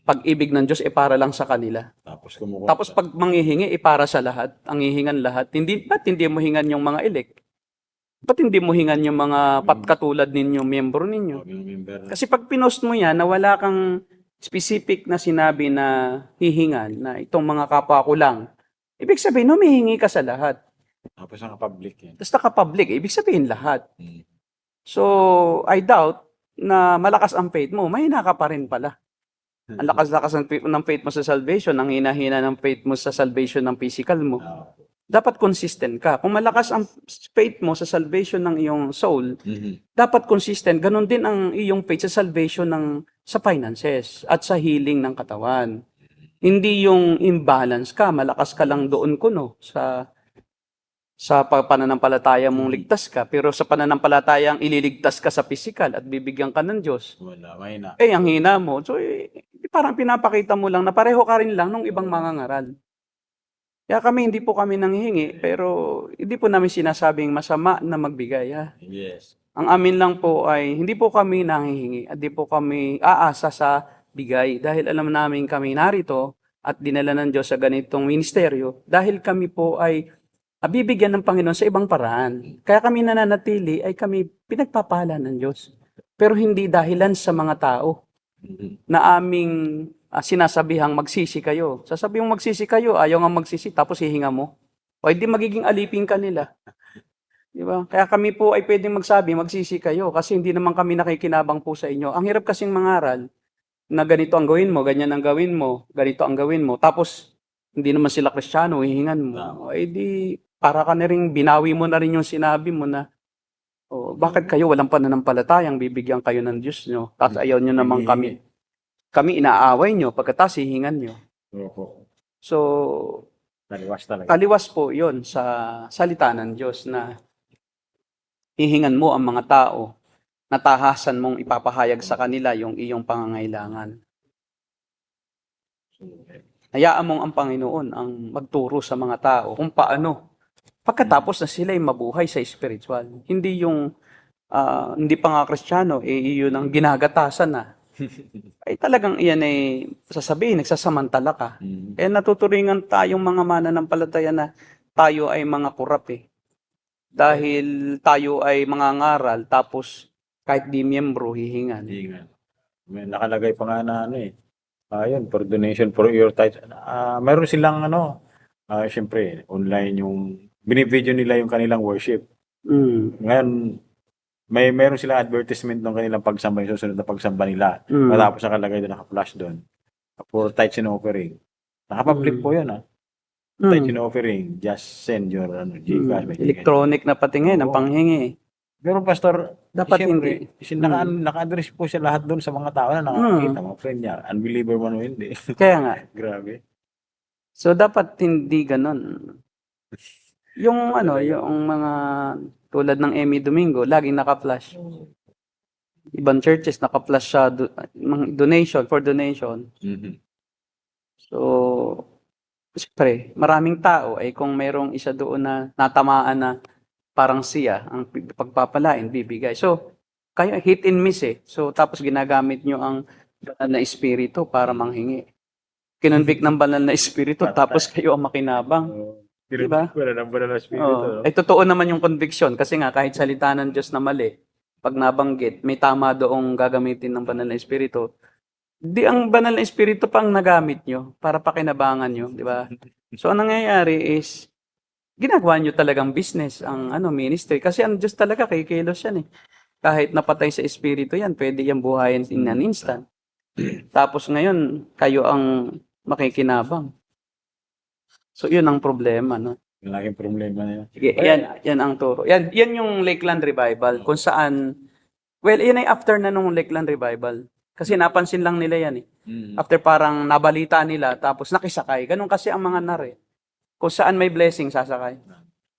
pag-ibig ng Diyos para lang sa kanila. Tapos pag manghihingi, para sa lahat, ang hihingan lahat. Ba't hindi mo hingan yung mga elect? Ba't hindi mo hingan yung mga katulad ninyo, miyembro ninyo? Kasi pag pinost mo yan, na wala kang specific na sinabi na hihingan, na itong mga kapwa ko lang, ibig sabihin, humihingi ka sa lahat. Tapos naka-public yan. Tapos naka-public, ibig sabihin lahat. So, I doubt na malakas ang faith mo, mahina ka pa rin pala. Ang lakas-lakas ng faith mo sa salvation, ang hina-hina ng faith mo sa salvation ng physical mo. Dapat consistent ka. Kung malakas ang faith mo sa salvation ng iyong soul, dapat consistent. Ganon din ang iyong faith sa salvation sa finances at sa healing ng katawan. Hindi yung imbalance ka, malakas ka lang doon sa pananampalataya mong ligtas ka, pero sa pananampalatayang ililigtas ka sa physical at bibigyan ka ng Diyos, Mahina. ang hina mo. So, parang pinapakita mo lang na pareho ka rin lang ng ibang mangangaral. Kaya hindi po kami nanghihingi, pero hindi po namin sinasabing masama na magbigay. Yes. Ang amin lang po ay, hindi po kami nanghihingi, at di po kami aasa sa bigay, dahil alam namin kami narito at dinala ng Diyos sa ganitong ministeryo, dahil kami po ay bibigyan ng Panginoon sa ibang paraan. Kaya kami nananatili ay kami pinagpapala ng Diyos. Pero hindi dahilan sa mga tao na aming sinasabihang magsisi kayo. Sasabihin mo magsisi kayo, ayaw nga magsisi, tapos hihinga mo. O hindi magiging alipin ka nila. Di ba? Kaya kami po ay pwedeng magsabi, magsisi kayo, kasi hindi naman kami nakikinabang po sa inyo. Ang hirap kasing mangaral na ganito ang gawin mo, ganyan ang gawin mo, ganito ang gawin mo. Tapos, hindi naman sila Kristiyano, hihingan mo. O di para ka na rin, binawi mo na rin yung sinabi mo na, bakit kayo walang pananampalatayang bibigyan kayo ng Diyos nyo? Tapos ayaw nyo naman kami. Kami inaaway nyo, pagkatapos hihingan nyo. So, Taliwas talaga. taliwas po yon sa salita ng Diyos na hihingan mo ang mga tao na tahasan mong ipapahayag sa kanila yung iyong pangangailangan. Hayaan mong ang Panginoon ang magturo sa mga tao kung paano. Pagkatapos na sila ay mabuhay sa spiritual. Hindi yung, hindi pa nga Kristiyano, iyon ang ginagatasan na. Ay talagang iyan ay sasabihin, nagsasamantala ka. Natuturingan tayong mga mananampalataya na tayo ay mga kurap Dahil tayo ay mangangaral, tapos kahit di miyembro, hihingan. May nakalagay pa nga na ayun, for donation for your tithes. Meron silang syempre, online yung binivideo nila yung kanilang worship. Ngayon, meron silang advertisement ng kanilang pagsamba, yung susunod na pagsamba nila. Matapos nakalagay doon, naka-flash doon. for tithes and offering. Nakapublic po yun, Tithes and offering, just send your GCash. may GCash. Electronic na pati ngayon ang Oo. panghingi. Pero pastor, Dapat siyempre, hindi. naka-address po siya lahat doon sa mga tao na nakakita, mga friend niya. Unbeliever man o hindi. Kaya nga. Grabe. So dapat hindi ganon. Yung yung mga tulad ng Emmy Domingo, laging naka-flash. Ibang churches naka-flash sa donation for donation. Mhm. So siyempre, maraming tao ay kung merong isa doon na natamaan na parang siya ang pagpapalain bibigay. So kaya hit and miss eh. So tapos ginagamit nyo ang banal na espiritu para manghingi. Kinonvict ng banal na espiritu tapos kayo ang makinabang. Diba? Wala nang banal na spirito. Oh, ay totoo naman yung conviction kasi nga kahit salita ng Diyos na mali, pag nabanggit, may tama doong gagamitin ng banal na espiritu. Di ang banal na espiritu pang nagamit nyo para pakinabangan nyo, di ba? So ang nangyayari is ginagawa nyo talagang business ang ministry kasi ang Diyos talaga kikilos yan eh. Kahit napatay sa espiritu yan, pwede yan buhayin in an instant. Tapos ngayon, kayo ang makikinabang. So yun ang problema, no? Malaking problema na yun. Sige, yan ang turo. Yan yung Lakeland Revival kung saan yan ay after na nung Lakeland Revival. Kasi napansin lang nila yan eh. After parang nabalita nila tapos nakisakay. Ganun kasi ang mga nar eh. Kung saan may blessing sasakay.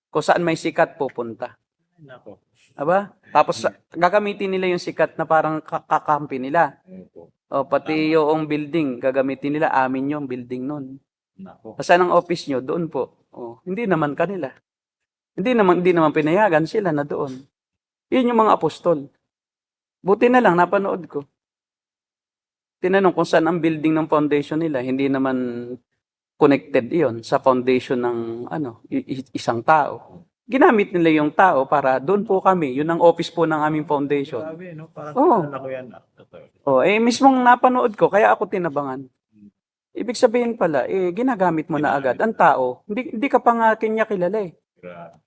Kung saan may sikat pupunta. Nako. Aba? Tapos gagamitin nila yung sikat na parang kakampi nila. O pati yung building gagamitin nila, amin yung building nun. Nako. Saan ang office nyo? Doon po. Oh, hindi naman kanila. Hindi naman pinayagan sila na doon. Yun yung mga apostol. Buti na lang napanood ko. Tinanong kung saan ang building ng foundation nila. Hindi naman connected iyon sa foundation ng isang tao. Ginamit nila yung tao para doon po kami. Yun ang office po ng aming foundation. Grabe, no? Parang Oo. kilala ko yan. Oh, mismong napanood ko, kaya ako tinabangan. Ibig sabihin pala, ginagamit mo na agad ang tao. Hindi ka pa nga kanya kilala eh. Grabe.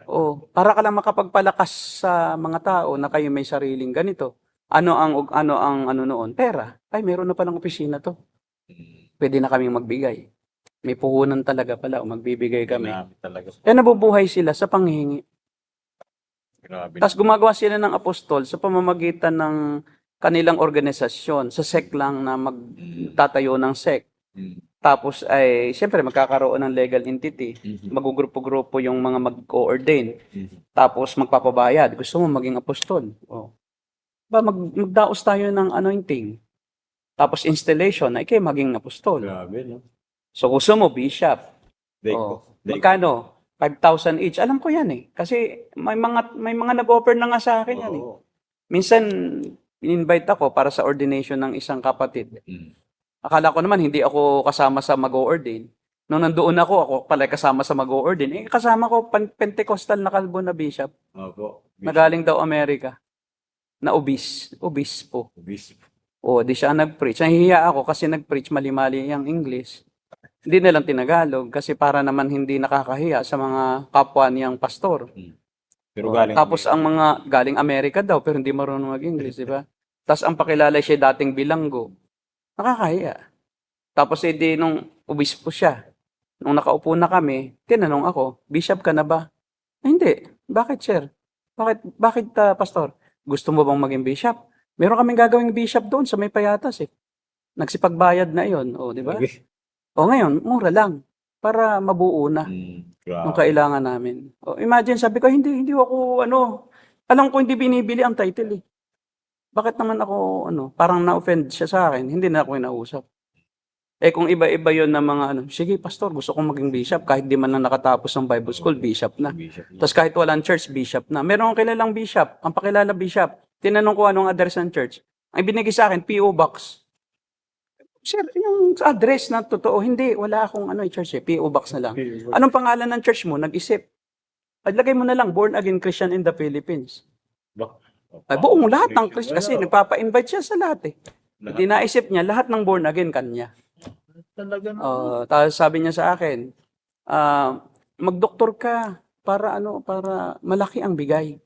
Oh, para ka lang makapagpalakas sa mga tao na kayo may sariling ganito. Ano ang noon? Pera. Ay, meron na palang opisina to. Pwede na kaming magbigay. May puhunan talaga pala o magbibigay kami. Ginamit talaga. Nabubuhay sila sa panghihingi. Grabe. Tapos gumagawa sila ng apostol sa pamamagitan ng kanilang organisasyon. Sa sect lang na magtatayo ng sect. Tapos ay, siyempre magkakaroon ng legal entity. Magugrupo-grupo yung mga mag-coordinate. Tapos magpapabayad. Gusto mo maging apostol. Oh. Magdaos tayo ng anointing. Tapos installation, ay kayo maging apostol. Grabe, no? So gusto mo, bishop. Magkano? 5,000 each. Alam ko yan eh. Kasi may mga nag-offer na nga sa akin yan eh. Minsan, in-invite ako para sa ordination ng isang kapatid. Akala ko naman hindi ako kasama sa mag-o-ordain. Nung nandoon ako pala kasama sa mag-o-ordain. Kasama ko Pentecostal na kalbo na bishop. Opo. Nagaling daw Amerika. Na obispo. O, di siya nag-preach. Nahihiya ako kasi nag-preach mali-mali ang English. Hindi na lang tinagalog kasi para naman hindi nakakahiya sa mga kapwa niyang pastor. Pero galing Tapos ang mga galing Amerika daw pero hindi marunong mag-English, di ba? Tapos ang pakilala siya dating bilanggo. Nakakahiya. Tapos nung obispo siya, nung nakaupo na kami, tinanong ako, Bishop ka na ba? Hindi. Bakit, sir? Bakit pastor? Gusto mo bang maging bishop? Meron kaming gagawing bishop doon sa may payatas eh. Nagsipagbayad na yon, di ba? O ngayon, mura lang para mabuo na yung kailangan namin. O imagine, sabi ko, hindi ako alam ko hindi binibili ang title eh. Bakit naman ako parang na-offend siya sa akin, hindi na ako inausap. Kung iba-iba yon na mga sige pastor, gusto kong maging bishop kahit di man lang nakatapos ng Bible school, bishop na. Tapos kahit walang church, bishop na. Meron akong kilalang bishop, ang pakilala bishop. Tinanong ko anong address ng church. Ang binigay sa akin, P.O. Box. Sir, yung address na totoo, hindi, wala akong church eh, P.O. Box na lang. Anong pangalan ng church mo? Nag-isip. Lagay mo na lang, Born Again Christian in the Philippines. Ay, buong lahat ng Christian, kasi nagpapa-invite siya sa lahat eh. Hindi naisip niya, lahat ng born again kanya. Tapos sabi niya sa akin, magdoktor ka para malaki ang bigay.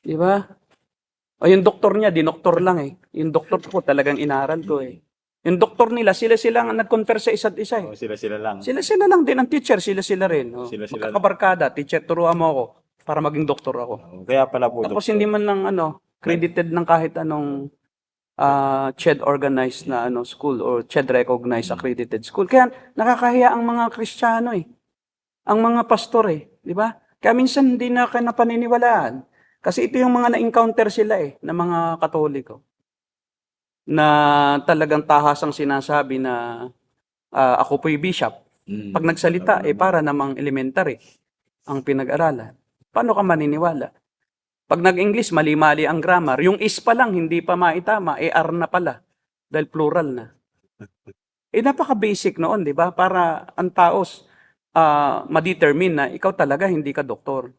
Di ba? O yung doktor niya, dinoktor lang eh. Yung doktor ko talagang inaral ko eh. Yung doktor nila, sila-sila ang nag-confer sa isa't isa eh. Oh, sila-sila lang. Sila-sila lang din ang teacher, sila-sila rin. Oh. Sila-sila. Magkakabarkada, teacher, turuan mo ako para maging doktor ako. Oh, kaya pala po, Tapos Doktor. hindi man lang credited ng kahit anong CHED organized na school or CHED recognized accredited school. Kaya nakakahiya ang mga Kristiyano eh. Ang mga pastor eh, di ba? Kaya minsan hindi na kayo napaniniwalaan. Kasi ito yung mga na-encounter sila eh, na mga Katoliko. Na talagang tahasang sinasabi na ako po'y bishop. Pag nagsalita, para namang elementary ang pinag-aralan. Paano ka maniniwala? Pag nag-English, mali-mali ang grammar. Yung is pa lang, hindi pa maitama, R na pala. Dahil plural na. Napaka-basic noon, di ba? Para ang taos ma-determine na ikaw talaga hindi ka doktor.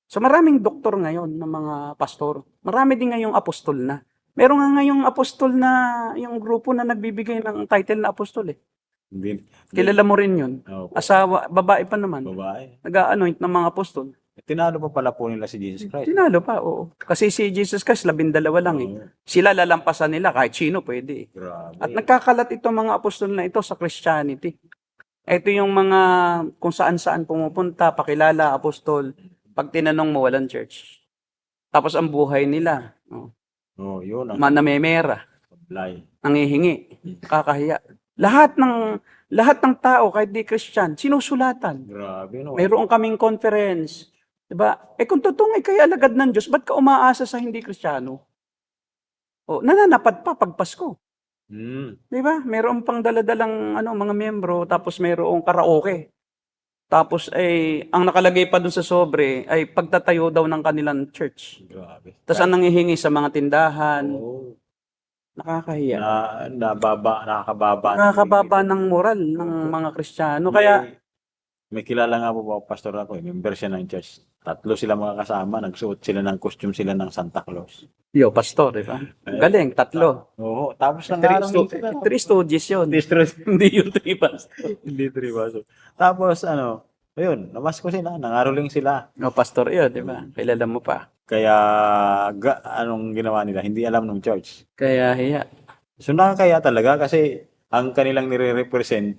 So maraming doktor ngayon ng mga pastor. Marami din ngayong apostol na. Meron nga ngayong apostol na, yung grupo na nagbibigay ng title na apostol eh. Hindi. Kilala mo rin yun. Opo. Asawa, babae pa naman. Babae. Nag-anoint ng mga apostol. Tinalo pa pala po nila si Jesus Christ. Tinalo pa, oo. Kasi si Jesus Christ, 12 lang eh. Oo. Sila lalampasan nila, kahit sino pwede eh. Grabe. At nagkakalat itong mga apostol na ito sa Christianity. Ito yung mga kung saan-saan pumupunta, pakilala, apostol. Pag tinanong mo, walang church. Tapos ang buhay nila, Yun ang namemera, supply. nangihingi, kakahiya. Lahat ng tao, kahit di Christian, sinusulatan. Grabe, no? Mayroon kaming conference. Diba? Kung totoong ikay alagad ng Diyos, ba't ka umaasa sa hindi Kristiyano? Nananapad pa pag Pasko. Diba? Mayroon pang daladalang mga membro, tapos mayroong karaoke. Tapos ang nakalagay pa dun sa sobre ay pagtatayo daw ng kanilang church. Grabe. Tapos ang nangihingi sa mga tindahan. Oo. Nakakahiya. Nakakababa Ng moral ng mga Kristiyano. Kaya, may kilala nga po pastor ako, member siya ng church. 3 sila mga kasama, nagsuot sila ng costume sila ng Santa Claus. pastor, diba? Galing, 3. Oo, tapos lang 3 stooges yun. Hindi yung 3 pastor. Hindi 3 baso. Tapos ayun, namasko sila, nangaroling sila. Pastor yun, diba? Kilala mo pa. Kaya anong ginawa nila? Hindi alam ng church. Kaya hiya. So nakakaya talaga kasi ang kanilang nire-represent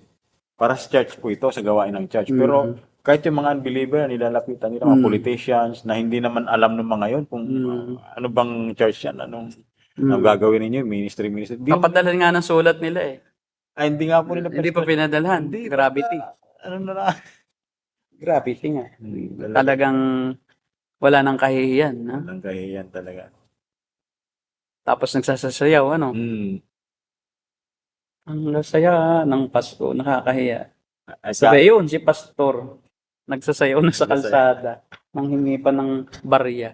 para sa church po ito, sa gawain ng church. Pero kahit yung mga unbeliever, nilalapitan nila, mga politicians na hindi naman alam ng mga yun kung ano bang church yan, anong gagawin ninyo, ministry. Papadalhan nga ng sulat nila eh. Hindi nga po nila. Hindi pa pinadalhan. Hindi, Gravity. Gravity nga. Talagang wala nang kahihiyan. No? Walang kahihiyan talaga. Tapos nagsasayaw, Ang saya ng Pasko, nakakahiya. Sabi yun, si pastor, nagsasayaw na sa kalsada, nang hingi pa ng barya.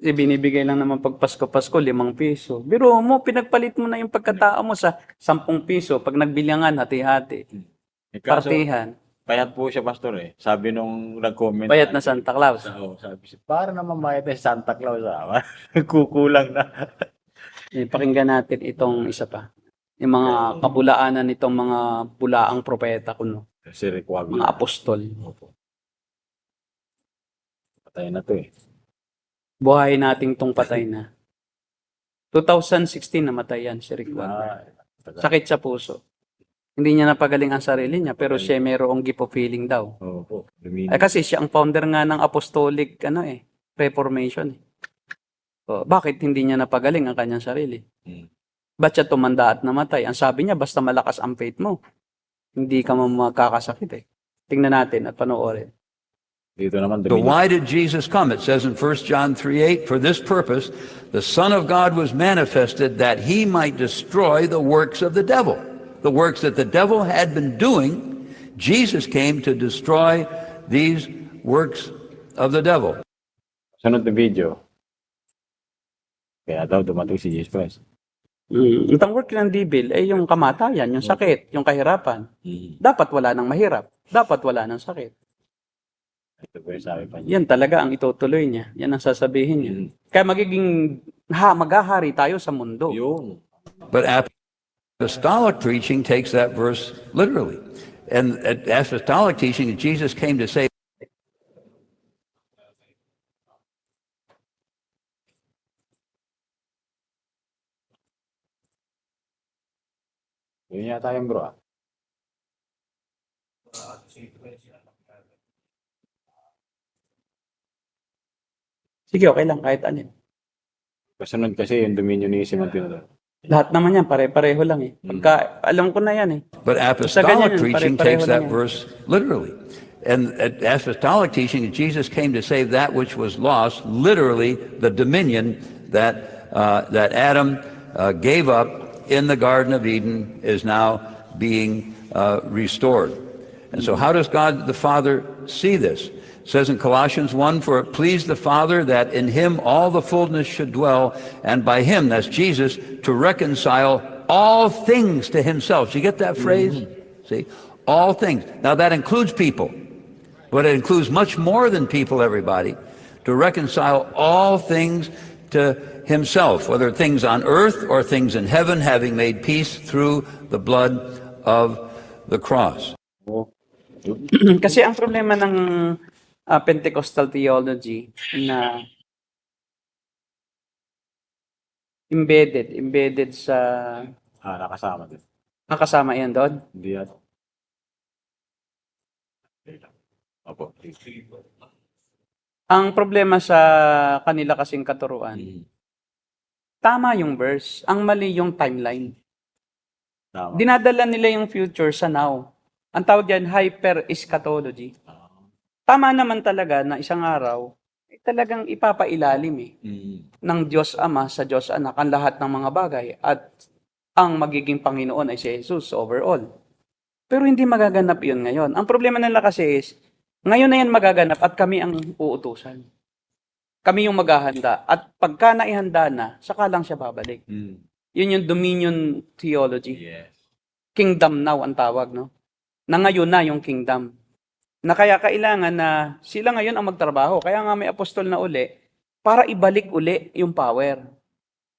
Binibigay lang naman pag Pasko-Pasko, 5 piso. Biro mo, pinagpalit mo na yung pagkatao mo sa 10 piso. Pag nagbilyangan, hati-hati. Partihan. Payat po siya, pastor eh. Sabi nung nag-comment. Payat na Santa Claus. Sabi siya, para naman mayat na si Santa Claus. Kukulang na. Pakinggan natin itong isa pa. Yung mga kapulaanan nitong mga pulaang propeta kuno. Si Rick Wagner. Mga apostol. Patay na to eh. Buhay nating tong patay na. 2016 namatay yan si Rick Wagner. Sakit sa puso. Hindi niya napagaling ang sarili niya, pero siya mayroong gift of healing daw. Opo. Kasi siya ang founder nga ng apostolic Reformation. Bakit hindi niya napagaling ang kanyang sarili? Ba't siya tumanda at namatay? Ang sabi niya, basta malakas ang faith mo, hindi ka makakasakit eh. Tingnan natin at panoorin. Dito naman, So why did Jesus come? It says in 1 John 3:8, for this purpose, the Son of God was manifested that he might destroy the works of the devil. The works that the devil had been doing, Jesus came to destroy these works of the devil. Sunod na video. Kaya daw dumating si Jesus Christ. Ang work ng devil ay yung kamatayan, yung sakit, yung kahirapan. Dapat wala nang mahirap. Dapat wala nang sakit. Ito po yung sabi pa niya. Yan talaga ang itutuloy niya. Yan ang sasabihin niya. Kaya maghahari tayo sa mundo. Yun. But apostolic preaching takes that verse literally. And apostolic teaching, Jesus came to say, Yun yata yung bro. Sige, okay lang, kahit alin. Kasunod kasi yung dominionism ang tinatawag. Lahat naman yan, pare-pareho lang eh. Pagka, alam ko na yan eh. But Sa ganyan apostolic yun, preaching pare-pareho takes lang that yan. verse literally. And apostolic teaching, Jesus came to save that which was lost, literally the dominion that Adam gave up in the Garden of Eden is now being restored. And so how does God the Father see this? It says in Colossians 1, for it pleased the Father that in him all the fullness should dwell, and by him, that's Jesus, to reconcile all things to himself. Do you get that phrase? See? All things. Now that includes people, but it includes much more than people, everybody. To reconcile all things to himself, whether things on earth or things in heaven, having made peace through the blood of the cross. Oh. Kasi ang problema ng Pentecostal theology na embedded sa Nakasama din. kasama yan doon. Hindi yan. Opo. Ang problema sa kanila kasing katuruan, tama yung verse, ang mali yung timeline. Tama. Dinadala nila yung future sa now. Ang tawag yan, hyper-eschatology. Tama naman talaga na isang araw, talagang ipapailalim ng Diyos Ama sa Diyos Anak ang lahat ng mga bagay at ang magiging Panginoon ay si Jesus overall. Pero hindi magaganap yun ngayon. Ang problema nila kasi is, ngayon na yan magaganap at kami ang uutusan. Kami yung maghahanda. At pagka naihanda na, saka lang siya babalik. Yun yung dominion theology. Yes. Kingdom now ang tawag, no? Na ngayon na yung kingdom. Na kaya kailangan na sila ngayon ang magtrabaho. Kaya nga may apostol na uli para ibalik uli yung power.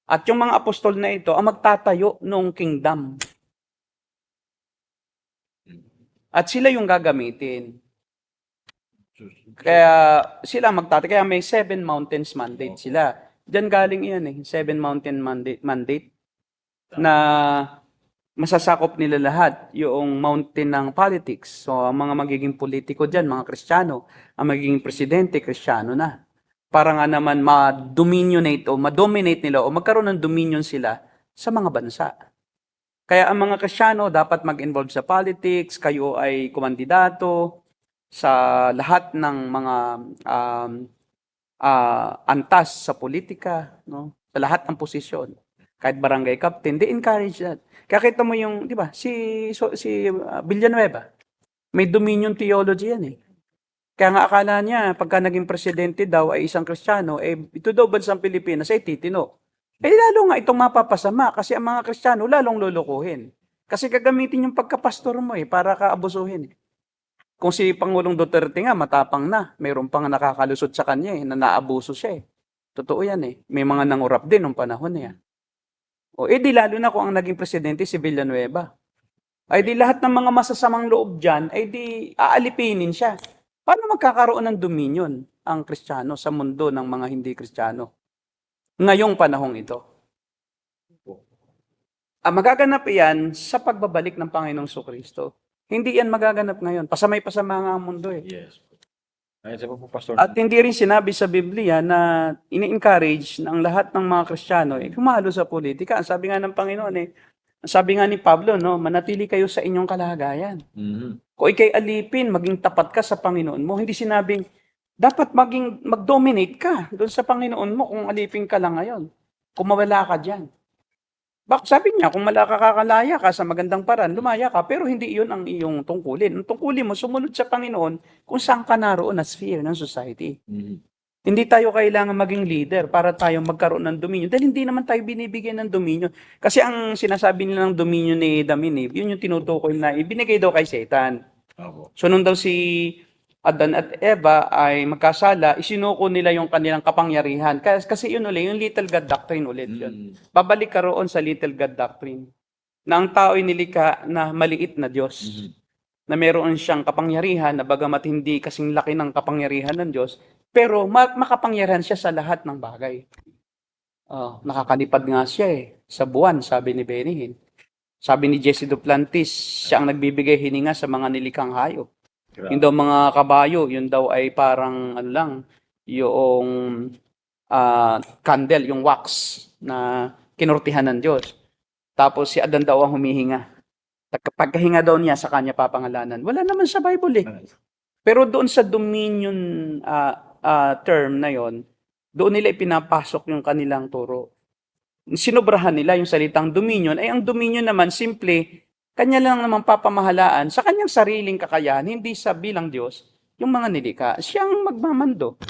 At yung mga apostol na ito ang magtatayo ng kingdom. At sila yung gagamitin. Kaya sila magtatayo. Kaya may 7 mountains mandate sila. Diyan galing yan eh. 7 mountain mandate na masasakop nila lahat yung mountain ng politics. So, ang mga magiging politiko dyan, mga Kristiyano, ang magiging presidente, Kristiyano na. Para nga naman ma-dominate o ma-dominate nila o magkaroon ng dominion sila sa mga bansa. Kaya ang mga Kristiyano dapat mag-involve sa politics, kayo ay kumandidato sa lahat ng mga antas sa politika, no? Sa lahat ng posisyon. Kahit barangay captain, they encourage that. Kaya kita mo yung, di ba, si Villanueva, may dominion theology yan eh. Kaya nga akala niya, pagka naging presidente daw ay isang Kristiyano, ito daw bansang Pilipinas ay titino. Lalo nga itong mapapasama kasi ang mga Kristiyano lalong lulukuhin. Kasi gagamitin yung pagkapastor mo para kaabusuhin. Kung si Pangulong Duterte nga, matapang na. Mayroon pang nakakalusot sa kanya na naabuso siya Totoo yan May mga nangurap din nung panahon na yan. O di lalo na kung ang naging presidente si Villanueva. Ay di lahat ng mga masasamang loob dyan, ay di aalipinin siya. Paano magkakaroon ng dominion ang Kristiyano sa mundo ng mga hindi Kristiyano? Ngayong panahong ito. Magaganap yan sa pagbabalik ng Panginoong Kristo. Hindi yan magaganap ngayon. Pasamay-pasama nga ang mundo Yes. Ayun sa po, Pastor. At hindi rin sinabi sa Biblia na ini-encourage na ang lahat ng mga Kristiyano humalo sa politika. Ang sabi nga ng Panginoon ang sabi nga ni Pablo, manatili kayo sa inyong kalagayan. Kung ikay alipin, maging tapat ka sa Panginoon mo. Hindi sinabing, dapat mag-dominate ka doon sa Panginoon mo kung alipin ka lang ngayon. Kung mawala ka dyan. Sabi niya, kung malakakalaya ka sa magandang paraan, lumaya ka, pero hindi iyon ang iyong tungkulin. Ang tungkulin mo, sumunod sa Panginoon kung saan ka naroon na sphere ng society. Hindi tayo kailangan maging leader para tayo magkaroon ng dominion. Dahil hindi naman tayo binibigyan ng dominion. Kasi ang sinasabi nilang dominion ni Adam and Eve, yun yung tinutukoy na ibinigay daw kay Satan. So nung daw si Adan at Eva ay magkasala, isinuko nila yung kanilang kapangyarihan. Kasi yun ulit, yung little God doctrine ulit yun. Babalik ka roon sa little God doctrine. Na ang tao ay nilikha na maliit na Diyos. Na meron siyang kapangyarihan na bagamat hindi kasing laki ng kapangyarihan ng Diyos, pero makapangyarihan siya sa lahat ng bagay. Nakakalipad nga siya sa buwan, sabi ni Benny Hinn. Sabi ni Jesse Duplantis, siya ang nagbibigay hininga sa mga nilikhang hayop. Grabe. Yung daw mga kabayo, yun daw ay parang ano lang, yung candle, yung wax na kinurtihan ng Diyos. Tapos si Adan daw ang humihinga. Pagkahinga daw niya, sa kanya papangalanan. Wala naman sa Bible eh. Pero doon sa dominion term na yon, doon nila ipinapasok yung kanilang turo. Sinobrahan nila yung salitang dominion, ay ang dominion naman simple, kanya lang naman papamahalaan sa kanyang sariling kakayahan, hindi sa bilang Diyos, yung mga nilikha. Siyang magmamando.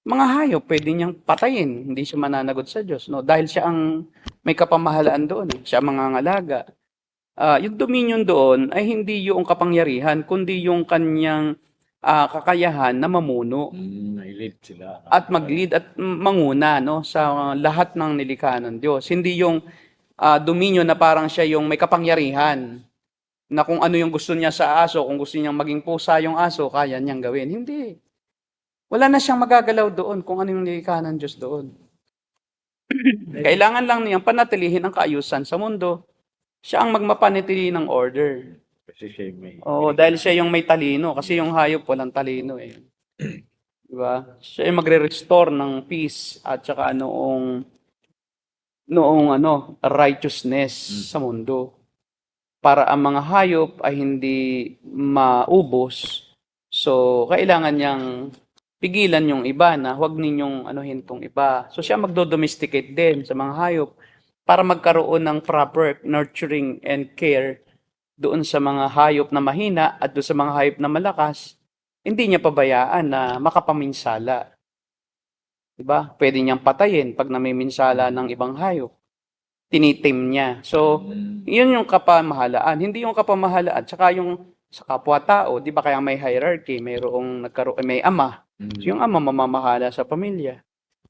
Mga hayop, pwede niyang patayin, hindi siya mananagot sa Diyos. No? Dahil siya ang may kapamahalaan doon. Siya ang mangangalaga. Yung dominion doon ay hindi yung kapangyarihan, kundi yung kanyang kakayahan na mamuno Nai-lead sila. at mag-lead at manguna no sa lahat ng nilikha ng Diyos. Hindi yung dominion na parang siya yung may kapangyarihan na kung ano yung gusto niya sa aso, kung gusto niyang maging pusa yung aso, kaya niyang gawin. Hindi. Wala na siyang magagalaw doon kung ano yung nilikha ng Diyos doon. Kailangan lang niyang panatilihin ang kaayusan sa mundo. Siya ang magmapanatili ng order. Kasi siya yung may... Oo, dahil siya yung may talino. Kasi yung hayop walang talino eh. Diba? Siya yung magre-restore ng peace at saka noong righteousness sa mundo. Para ang mga hayop ay hindi maubos. So, kailangan niyang pigilan yung iba na huwag ninyong anuhin tong iba. So, siya magdo-domesticate din sa mga hayop para magkaroon ng proper nurturing and care doon sa mga hayop na mahina at doon sa mga hayop na malakas, hindi niya pabayaan na makapaminsala. Diba? Pwede niyang patayin pag namiminsala ng ibang hayop. Tinitim niya. So, yun yung kapamahalaan. Hindi yung kapamahalaan. Tsaka yung sa kapwa-tao, di ba kaya may hierarchy, may ama. So, yung ama mamamahala sa pamilya.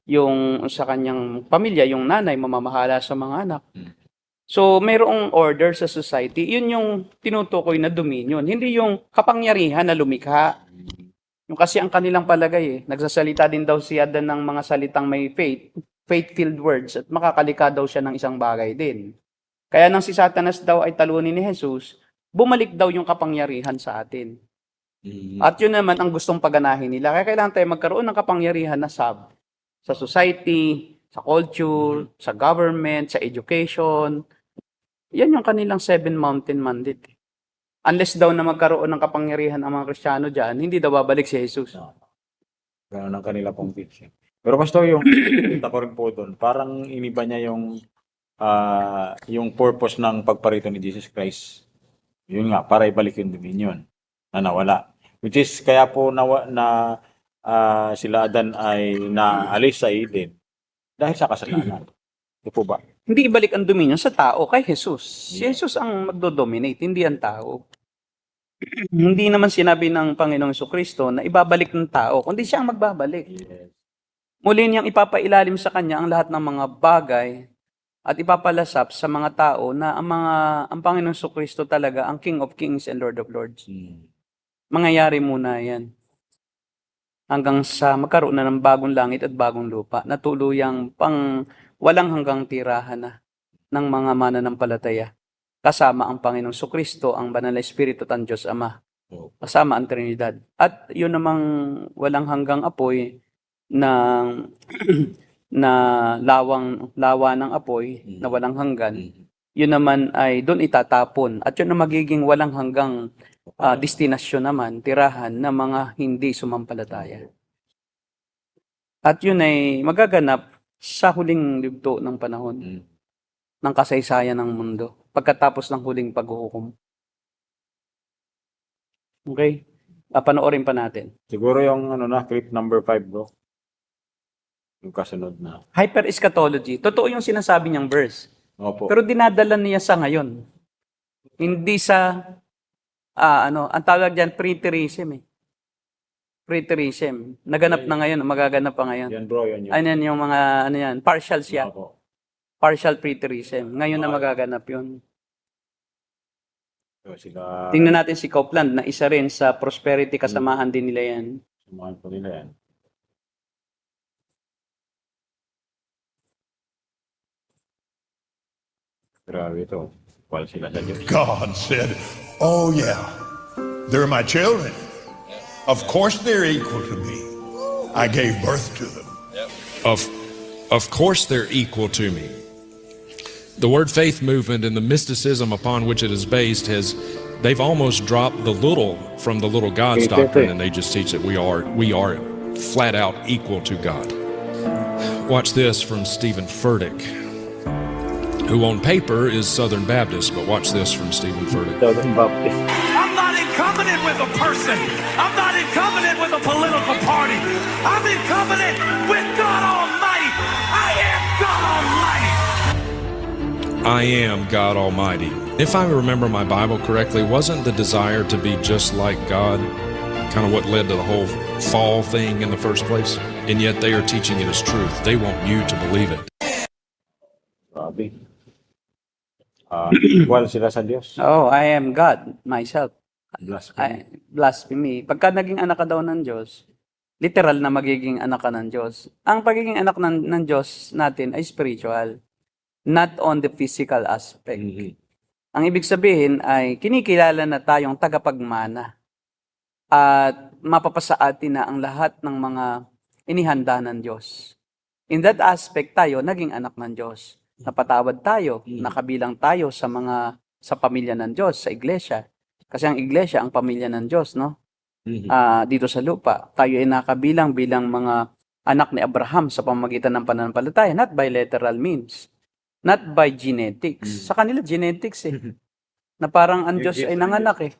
Yung sa kanyang pamilya, yung nanay mamamahala sa mga anak. So, mayroong order sa society. Yun yung tinutukoy na dominion. Hindi yung kapangyarihan na lumikha. Yung kasi ang kanilang palagay nagsasalita din daw si Adan ng mga salitang may faith-filled words at makakalika daw siya ng isang bagay din. Kaya nang si Satanas daw ay talunin ni Jesus, bumalik daw yung kapangyarihan sa atin. At yun naman ang gustong paganahin nila. Kaya kailangan tayo magkaroon ng kapangyarihan na sa society, sa culture, sa government, sa education. Yan yung kanilang 7 mountain mandate. Unless daw na magkaroon ng kapangyarihan ang mga Kristiyano dyan, hindi daw babalik si Jesus. Ganun ang kanila pong teaching. Pero Pastor, yung kita ko rin po doon, parang iniba niya yung purpose ng pagparito ni Jesus Christ. Yun nga, para ibalik yung dominion na nawala. Which is, kaya po sila Adan ay naalis sa Eden dahil sa kasalanan. Di po ba? Hindi ibalik ang dominion sa tao kay Jesus. Si Jesus ang magdo-dominate, hindi ang tao. Hindi naman sinabi ng Panginoong Jesucristo na ibabalik ng tao, kundi siya ang magbabalik. Muli niyang ipapailalim sa kanya ang lahat ng mga bagay at ipapalasap sa mga tao na ang Panginoong Jesucristo talaga ang King of Kings and Lord of Lords. Mangyayari muna yan. Hanggang sa magkaroon na ng bagong langit at bagong lupa na tuluyang walang hanggang tirahan na ng mga mananampalataya. Kasama ang Panginoong Jesucristo, ang Banal na Espiritu at ang Diyos Ama. Kasama ang Trinidad. At yun namang walang hanggang apoy na lawa ng apoy na walang hanggan, yun naman ay doon itatapon. At yun ang magiging walang hanggang destinasyon naman, tirahan ng mga hindi sumampalataya. At yun ay magaganap sa huling yugto ng panahon ng kasaysayan ng mundo pagkatapos ng huling paghuhukom. Okay? Panoorin pa natin. Siguro yung clip number 5, bro. Yung kasunod na. Hyper-eschatology. Totoo yung sinasabi niyang verse. Opo. Pero dinadala niya sa ngayon. Hindi sa, ang tawag dyan, preterism eh. Preterism. Naganap na ngayon, magaganap pa ngayon. Yan, bro. Yan. Ayan yung mga, partial siya. Opo. Partial preterism. Ngayon na magaganap yun. So, sila, Tingnan natin si Copeland na isa rin sa prosperity, kasamahan din nila yan. samahan po nila yan. Grabe ito. Equal sila sa Diyos. God said, "Oh, yeah, they're my children. Of course they're equal to me. I gave birth to them." Of course they're equal to me. The word faith movement and the mysticism upon which it is based they've almost dropped the little from the little God's doctrine, and they just teach that we are flat out equal to God. Watch this from Stephen Furtick, who on paper is Southern Baptist, but watch this from Stephen Furtick. Southern Baptist. I'm not in covenant with a person. I'm not in covenant with a political party. I'm in covenant with God Almighty. I am God Almighty. I am God Almighty. If I remember my Bible correctly, wasn't the desire to be just like God kind of what led to the whole fall thing in the first place? And yet they are teaching it as truth. They want you to believe it. Grabe. Equal sila sa Diyos. Oh, I am God myself. Blasphemy. Blasphemy. Pagka naging anak ka daw ng Diyos, literal na magiging anak ka ng Diyos. Ang pagiging anak ng Diyos natin ay spiritual, not on the physical aspect. Ang ibig sabihin ay kinikilala na tayong tagapagmana at mapapasa atin na ang lahat ng mga inihanda ng Diyos. In that aspect tayo naging anak ng Diyos. Napatawad tayo, nakabilang tayo sa pamilya ng Diyos, sa iglesia. Kasi ang iglesia ang pamilya ng Diyos, no? Dito sa lupa, tayo ay nakabilang bilang mga anak ni Abraham sa pamamagitan ng pananampalataya, not by literal means, not by genetics. Sa kanila genetics na parang ang Diyos ay nanganak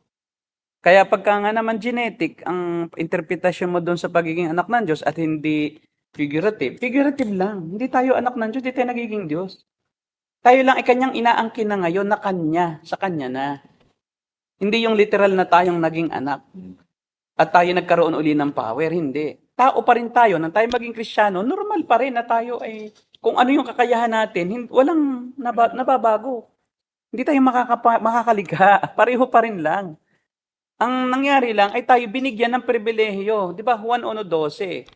Kaya pagka nga naman genetic, ang interpretasyon mo doon sa pagiging anak ng Diyos at hindi figurative lang. Hindi tayo anak ng Diyos, hindi tayo nagiging Diyos. Tayo lang ay kanyang inaangkin na ngayon na sa kanya na. Hindi yung literal na tayong naging anak. At tayo nagkaroon uli ng power, hindi. Tao pa rin tayo, nang tayo maging Kristiyano, normal pa rin na tayo ay, kung ano yung kakayahan natin, walang nababago. Hindi tayo makakaligha, pareho pa rin lang. Ang nangyari lang ay tayo binigyan ng pribilehiyo. Di ba, Juan 1:12.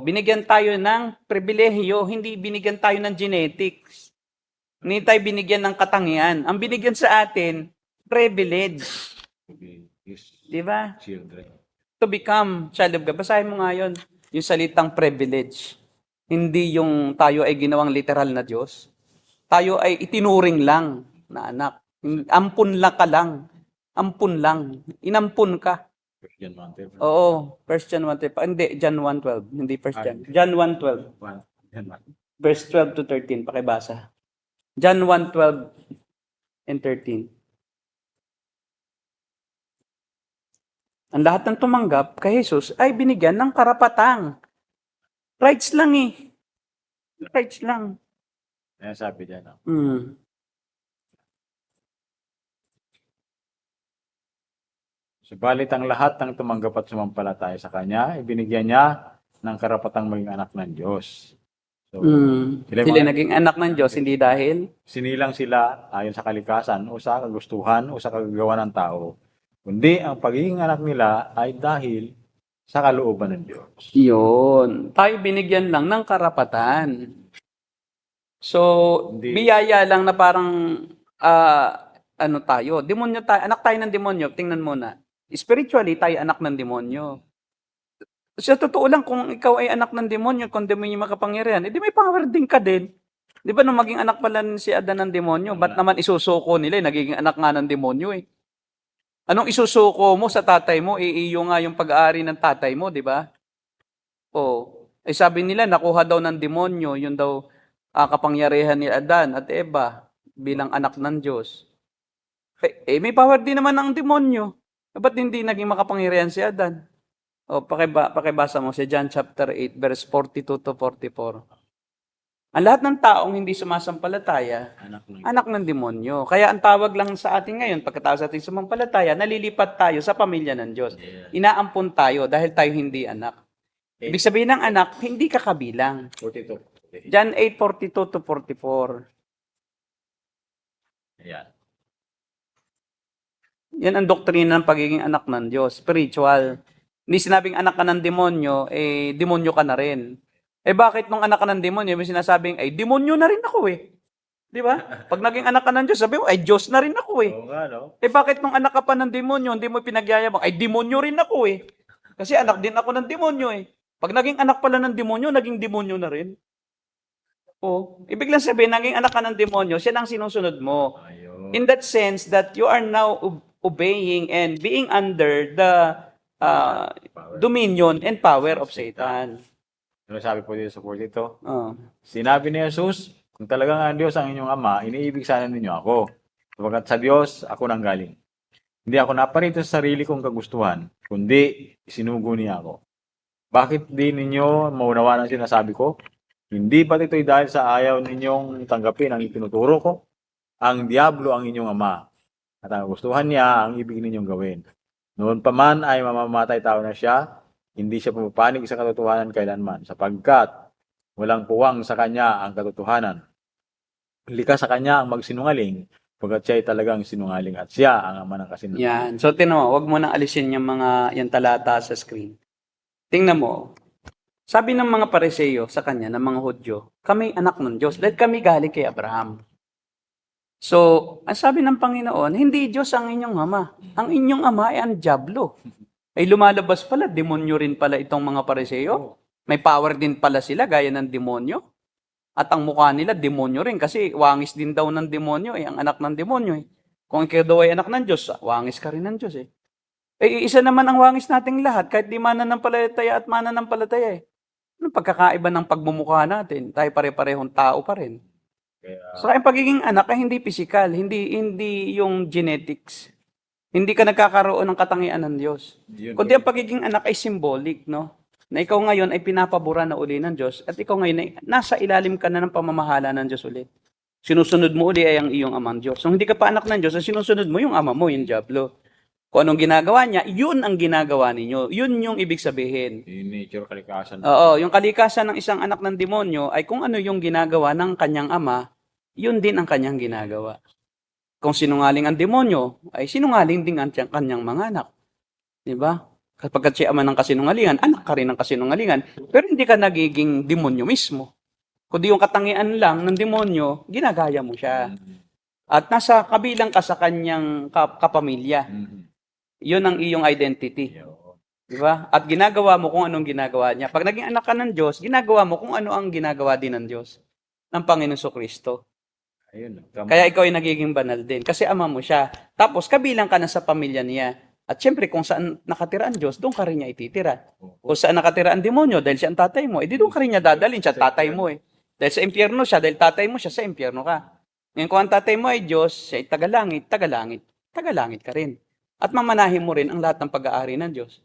Binigyan tayo ng pribilehiyo, hindi binigyan tayo ng genetics. Hindi tayo binigyan ng katangian. Ang binigyan sa atin, privilege. Di ba? Children. To become child of God. Basahin mo nga yun, yung salitang privilege. Hindi yung tayo ay ginawang literal na Diyos. Tayo ay itinuring lang na anak. Ampun lang ka lang. Ampun lang. Inampun ka. John 1:12. Oo. 1 John 1:12. Hindi, John 1:12. Hindi 1 John. John 1:12. Verse 12 to 13. Pakibasa. John 1:12 and 13. Ang lahat ng tumanggap kay Jesus ay binigyan ng karapatang. Rights lang Rights lang. Ayan sabi dyan. Subalit ang lahat ng tumanggap at sumampalataya sa Kanya, ibinigyan niya ng karapatang maging anak ng Diyos. So, Sila naging anak ng Diyos, hindi dahil sinilang sila ayon sa kalikasan o sa kagustuhan o sa kagagawa ng tao. Kundi ang pagiging anak nila ay dahil sa kalooban ng Diyos. yun. Tayo binigyan lang ng karapatan. So, biyaya lang na parang tayo, demonyo tayo, anak tayo ng demonyo, tingnan mo na. Spiritually, tayo anak ng demonyo. Sa totoo lang, kung ikaw ay anak ng demonyo, kung demonyo makapangyarihan, edi may power din ka din. Di ba nung maging anak pala si Adan ng demonyo, ba't naman isusuko nila, nagiging anak nga ng demonyo Anong isusuko mo sa tatay mo? Iyo nga yung pag-aari ng tatay mo, di ba? Sabi nila, nakuha daw ng demonyo, yun daw kapangyarihan ni Adan at Eva bilang anak ng Diyos. May power din naman ang demonyo. Ba't hindi naging makapangyarihan si Adan? Pakibasa mo si John chapter 8, verse 42 to 44. Ang lahat ng taong hindi sumasampalataya, anak ng demonyo. Kaya ang tawag lang sa atin ngayon, pagkatapos ating sumampalataya, nalilipat tayo sa pamilya ng Diyos. Inaampon tayo dahil tayo hindi anak. Ibig sabihin ng anak, hindi ka kabilang. 42. John 8, 42 to 44. Ayan. Yan ang doktrina ng pagiging anak ng Diyos, spiritual. Hindi sinabing anak ka ng demonyo, demonyo ka na rin. Bakit nung anak ka ng demonyo, may sinasabing, demonyo na rin ako Di ba? Pag naging anak ka ng Diyos, sabi mo, ay Diyos na rin ako eh. Oo nga, no? Eh bakit nung anak ka pa ng demonyo, hindi mo pinagyayabang? Ay demonyo rin ako eh. Kasi anak din ako ng demonyo eh. Pag naging anak pala ng demonyo, naging demonyo na rin. Oh, ibig lang sabihin, naging anak ka ng demonyo, siya lang sinusunod mo. Ayun. In that sense that you are now obeying and being under the dominion and power of Satan. Ano sabi po dito sa 42? Oh. Sinabi ni Jesus, kung talagang ang Diyos ang inyong Ama, iniibig sana ninyo ako. Sapagkat sa Diyos, ako nang galing. Hindi ako naparito sa sarili kong kagustuhan, kundi isinugo niya ako. Bakit di ninyo maunawaan ang sinasabi ko? Hindi ba't ito'y dahil sa ayaw ninyong tanggapin ang itinuturo ko? Ang Diablo ang inyong ama, at ang gustuhan niya ang ibig ninyong gawin. Noon pa man ay mamamatay tao na siya, hindi siya pumapanig sa katotohanan kailanman, sapagkat walang puwang sa kanya ang katotohanan. Likas sa kanya ang magsinungaling, pagkat siya ay talagang sinungaling at siya ang ama ng kasinungaling. Yan. So, tinan mo, wag mo nang alisin yung talata sa screen. Tingnan mo. Sabi ng mga Pariseo sa kanya, ng mga Hudyo, kami anak ng Diyos, dahil kami galing kay Abraham. So, ang sabi ng Panginoon, hindi Diyos ang inyong ama. Ang inyong ama ay ang Diablo. Ay lumalabas pala, demonyo rin pala itong mga Pariseo. May power din pala sila, gaya ng demonyo. At ang mukha nila, demonyo rin. Kasi wangis din daw ng demonyo, ang anak ng demonyo. Kung ikaw daw ay anak ng Diyos, wangis ka rin ng Diyos. Eh, isa naman ang wangis nating lahat, kahit di mananampalataya at mananampalataya. Anong pagkakaiba ng pagmumukha natin? Tayo pare-parehong tao pa rin. So, ang pagiging anak ay hindi physical, hindi yung genetics. Hindi ka nagkakaroon ng katangian ng Diyos. Kundi ang pagiging anak ay symbolic, no? Na ikaw ngayon ay pinapabura na uli ng Diyos at ikaw ngayon ay nasa ilalim ka na ng pamamahala ng Diyos ulit. Sinusunod mo uli ay ang iyong amang Diyos. So, hindi ka pa anak ng Diyos, sinusunod mo yung ama mo, yung Diablo. Kung anong ginagawa niya, yun ang ginagawa ninyo. Yun yung ibig sabihin. Yung nature, kalikasan. Oo, yung kalikasan ng isang anak ng demonyo ay kung ano yung ginagawa ng kanyang ama, yun din ang kanyang ginagawa. Kung sinungaling ang demonyo, ay sinungaling din ang kanyang mga anak. Diba? Kapag siya ama ng kasinungalingan, anak ka rin ng kasinungalingan. Pero hindi ka nagiging demonyo mismo. Kundi yung katangian lang ng demonyo, ginagaya mo siya. At nasa kabilang ka sa kanyang kapamilya. Yun ang iyong identity. Diba? At ginagawa mo kung anong ginagawa niya. Pag naging anak ka ng Diyos, ginagawa mo kung ano ang ginagawa din ng Diyos, ng Panginoon Kristo. Ayun. Kaya ikaw ay nagiging banal din. Kasi ama mo siya. Tapos kabilang ka na sa pamilya niya. At syempre, kung saan nakatira ang Diyos, doon ka rin niya ititira. Kung saan nakatira ang demonyo, dahil siya ang tatay mo, edi doon ka rin niya dadalhin, siya tatay mo eh. Dahil sa impyerno siya, dahil tatay mo siya, sa impyerno ka. Ngayon, kung ang tatay mo ay Diyos, siya ay tagalangit, tagalangit, tagalangit ka rin. At mamanahin mo rin ang lahat ng pag-aari ng Diyos.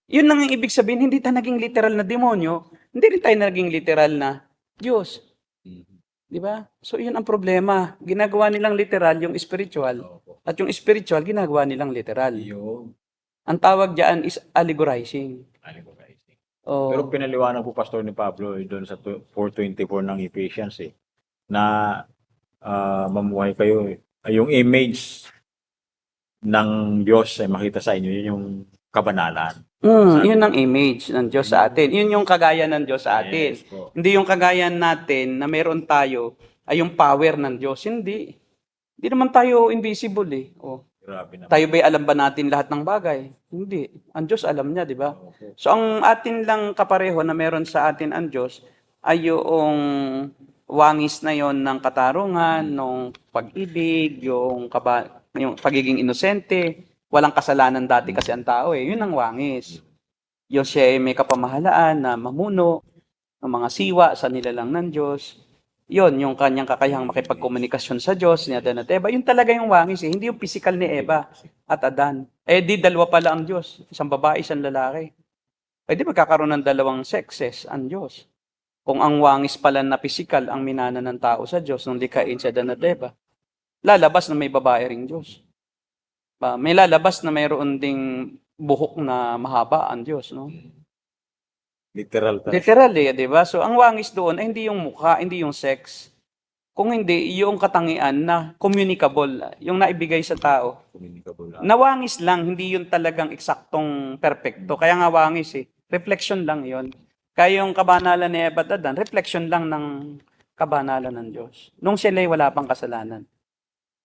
Yun lang ang ibig sabihin, hindi tayo naging literal na demonyo, hindi rin tayo naging literal na Diyos. Di ba? So, yun ang problema. Ginagawa nilang literal yung spiritual, at yung spiritual, ginagawa nilang literal. Ang tawag diyan is allegorizing. Oh. Pero pinaliwanag po Pastor ni Pablo doon sa 4:24 ng Ephesians na mamuhay kayo. Yung image ng Diyos ay makita sa inyo. Yun yung kabanalan. Yun ang image ng Diyos sa atin. Yun yung kagaya ng Diyos sa atin. Yes, po. Hindi yung kagaya natin na meron tayo ay yung power ng Diyos. Hindi. Hindi naman tayo invisible eh. Oh. Grabe na. Tayo ba'y alam ba natin lahat ng bagay? Hindi. Ang Diyos alam niya, di ba? So ang atin lang kapareho na meron sa atin ang Diyos ay yung wangis na yon ng katarungan, ng pag-ibig, yung pagiging inosente, walang kasalanan dati kasi ang tao eh. Yun ang wangis. Yung siya ay may kapamahalaan na mamuno, ng mga siwa sa nilalang ng Diyos. Yun, yung kanyang kakayahang makipagkomunikasyon sa Diyos, ni Adan at Eva. Yun talaga yung wangis eh. Hindi yung physical ni Eva at Adan. Eh di dalawa pala ang Diyos. Isang babae, isang lalaki. Eh di magkakaroon ng dalawang sexes ang Diyos. Kung ang wangis pala na physical ang minana ng tao sa Diyos nung likhain si Adan at Eva, lalabas na may babae ring Diyos. May lalabas na mayroon ding buhok na mahaba ang Diyos, no? Literal talaga. Literal eh, di ba? So, ang wangis doon ay hindi yung mukha, hindi yung sex. Kung hindi, yung katangian na communicable, yung naibigay sa tao. Communicable. Nawangis lang, hindi yun talagang eksaktong perfecto. Kaya nga wangis eh. Reflection lang yon. Kaya yung kabanalan ni Eva at Adan, reflection lang ng kabanalan ng Diyos. Nung sila wala pang kasalanan.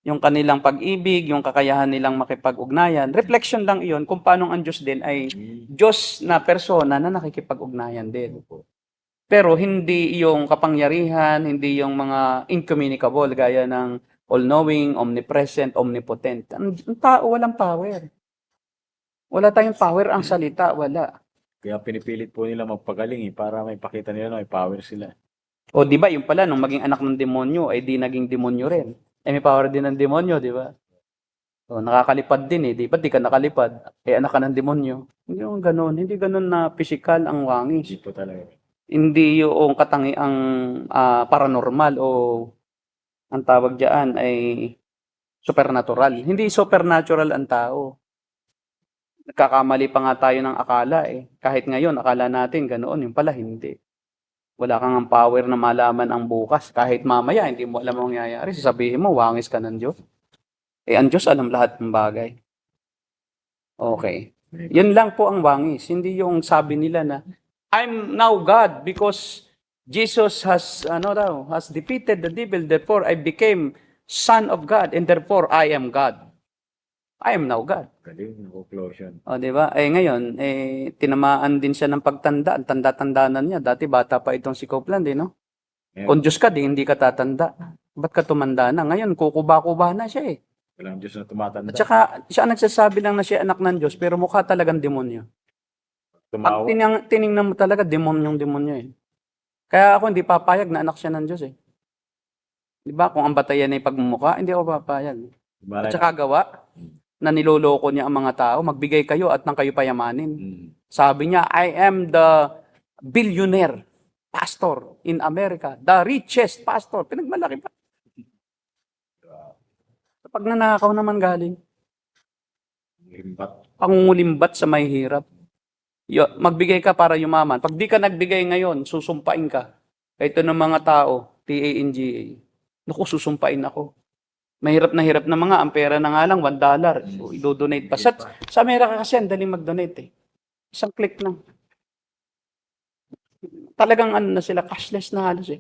Yung kanilang pag-ibig, yung kakayahan nilang makipag-ugnayan, reflection lang iyon kung paano ang Diyos din ay Diyos na persona na nakikipag-ugnayan din. Pero hindi yung kapangyarihan, hindi yung mga incommunicable gaya ng all-knowing, omnipresent, omnipotent. Ang tao walang power. Wala tayong power, ang salita wala. Kaya pinipilit po nila magpagaling para may pakita nila na may power sila. O di ba, yung pala nung maging anak ng demonyo ay di naging demonyo rin. Eh may power din ng demonyo, di ba? O nakakalipad din di ba? Di ka nakalipad, eh anak ka ng demonyo. Hindi yung ganun, hindi ganun na physical ang wangis. Hindi po talaga. Hindi yung katangiang paranormal o ang tawag diyan ay supernatural. Hindi supernatural ang tao. Nagkakamali pa nga tayo ng akala Kahit ngayon, akala natin ganoon, yung pala hindi. Wala kang ang power na malaman ang bukas. Kahit mamaya, hindi mo alam ang mangyayari. Sasabihin mo, wangis ka ng Diyos. Ang Diyos alam lahat ng bagay. Okay. Yun lang po ang wangis. Hindi yung sabi nila na, I'm now God because Jesus has defeated the devil, therefore I became son of God, and therefore I am God. I am now God. Galing, conclusion. O, di ba? Ngayon, tinamaan din siya ng pagtanda. Ang tanda-tanda na niya. Dati bata pa itong si Copeland, no? Yeah. Kung Diyos ka, hindi ka tatanda. Ba't ka tumanda na? Ngayon, kukuba-kuba na siya Walang Diyos na tumatanda. At saka, siya nagsasabi lang na siya anak ng Diyos, pero mukha talagang demonyo. Tumawa. Pag tiningnan mo talaga, demonyo Kaya ako hindi papayag na anak siya ng Diyos Di ba? Kung ang batayan ay pagmumukha, hindi ako papayag. At saka gawa, na niloloko niya ang mga tao, magbigay kayo at nang kayo payamanin. Sabi niya, I am the billionaire pastor in America, the richest pastor. Pinagmalaki pa. Pag nanakaw naman galing, pangungulimbat sa may hirap. Magbigay ka para yumaman. Pag di ka nagbigay ngayon, susumpain ka. Ito ng mga tao, TANGA. Naku, susumpain ako. Mahirap na hirap na mga, ang pera na nga lang, $1. So, i-donate pa. Sa Amerika kasi, ang daling mag-donate Isang click lang. Talagang na sila, cashless na halos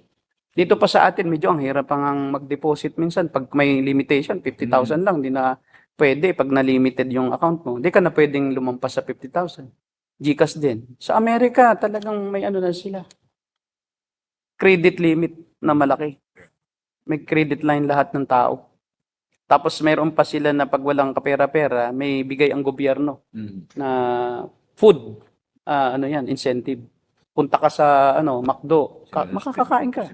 Dito pa sa atin, medyo ang hirap pang mag-deposit minsan. Pag may limitation, 50,000 lang, hindi na pwede. Pag na-limited yung account mo, hindi ka na pwedeng lumampas sa 50,000. GCash din. Sa Amerika, talagang may na sila. Credit limit na malaki. May credit line lahat ng tao. Tapos mayroon pa sila na pag walang kapera-pera, may bigay ang gobyerno na food, incentive. Punta ka sa McDo, makakakain ka.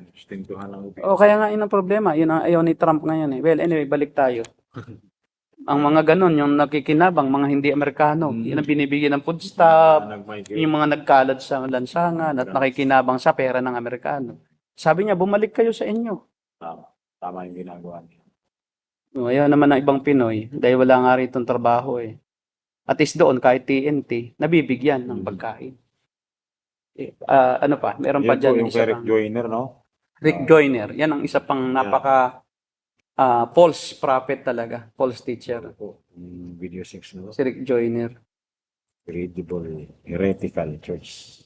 O kaya nga yun ang problema, yun ang ayaw ni Trump ngayon Well, anyway, balik tayo. Ang mga ganon, yung nakikinabang, mga hindi Amerikano, yun ang binibigyan ng food stamp, yung mga nagkalad sa lansangan at nakikinabang sa pera ng Amerikano. Sabi niya, bumalik kayo sa inyo. Tama yung ginagawa niya. Ayaw naman ng ibang Pinoy dahil wala nga rin itong trabaho At least doon, kahit TNT, nabibigyan ng pagkain. Meron pa dyan. Yung Rick Joyner, no? Rick Joyner. Yan ang isa pang napaka false prophet talaga. False teacher. Video 6 na Si Rick Joyner. Credible, heretical church.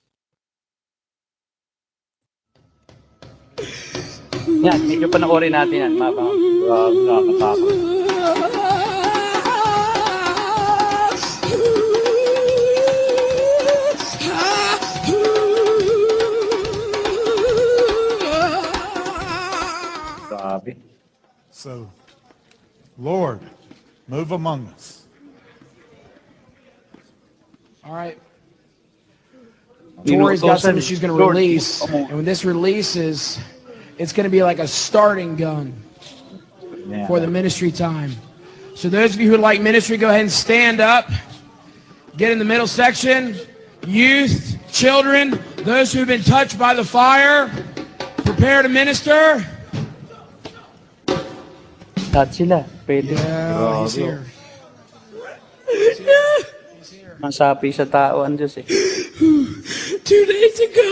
Yan, medyo panoorin natin yan. Nakakatakot. Grabe. So, Lord, move among us. All right. Tori's got something she's going to release. And when this releases, it's going to be like a starting gun for the ministry time. So those of you who like ministry, go ahead and stand up. Get in the middle section. Youth, children, those who have been touched by the fire, prepare to minister. Lahat sila. Pwede. Yeah, he's here. Masapi sa tao ang Diyos 2 days ago,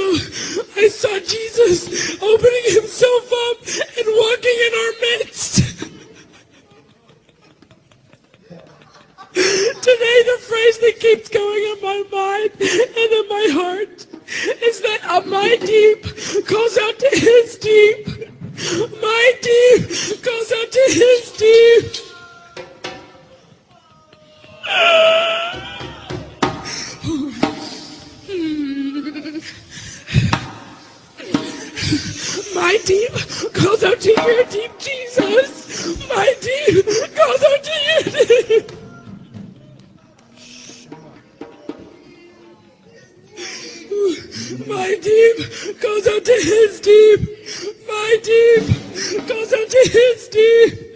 I saw Jesus opening himself up and walking in our midst. Today, the phrase that keeps going in my mind and in my heart is that my deep calls out to his deep. My deep goes out to his deep. My deep goes out to your deep, Jesus. My deep goes out to your deep. My deep goes out to his deep. My deep goes out to his deep.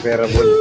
Transferable.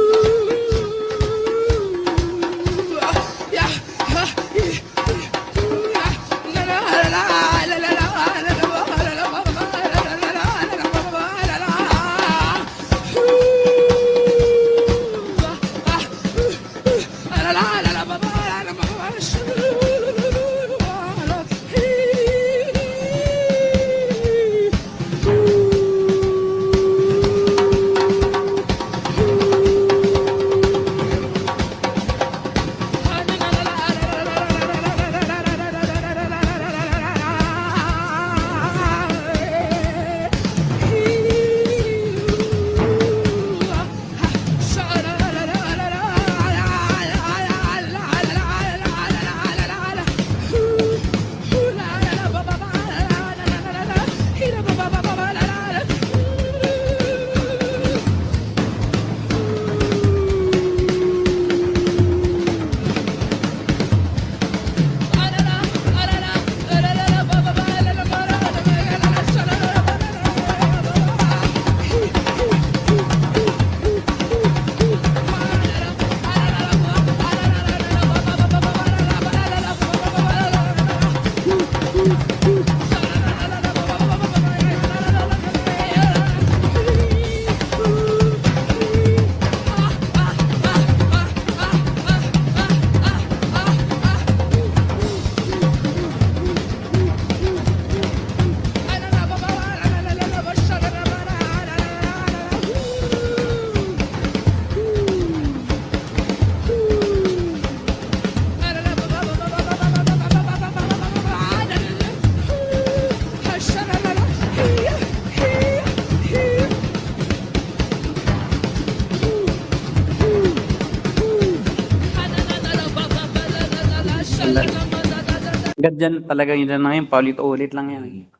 Ganyan talaga yun na ngayon, paulit-ulit lang yan.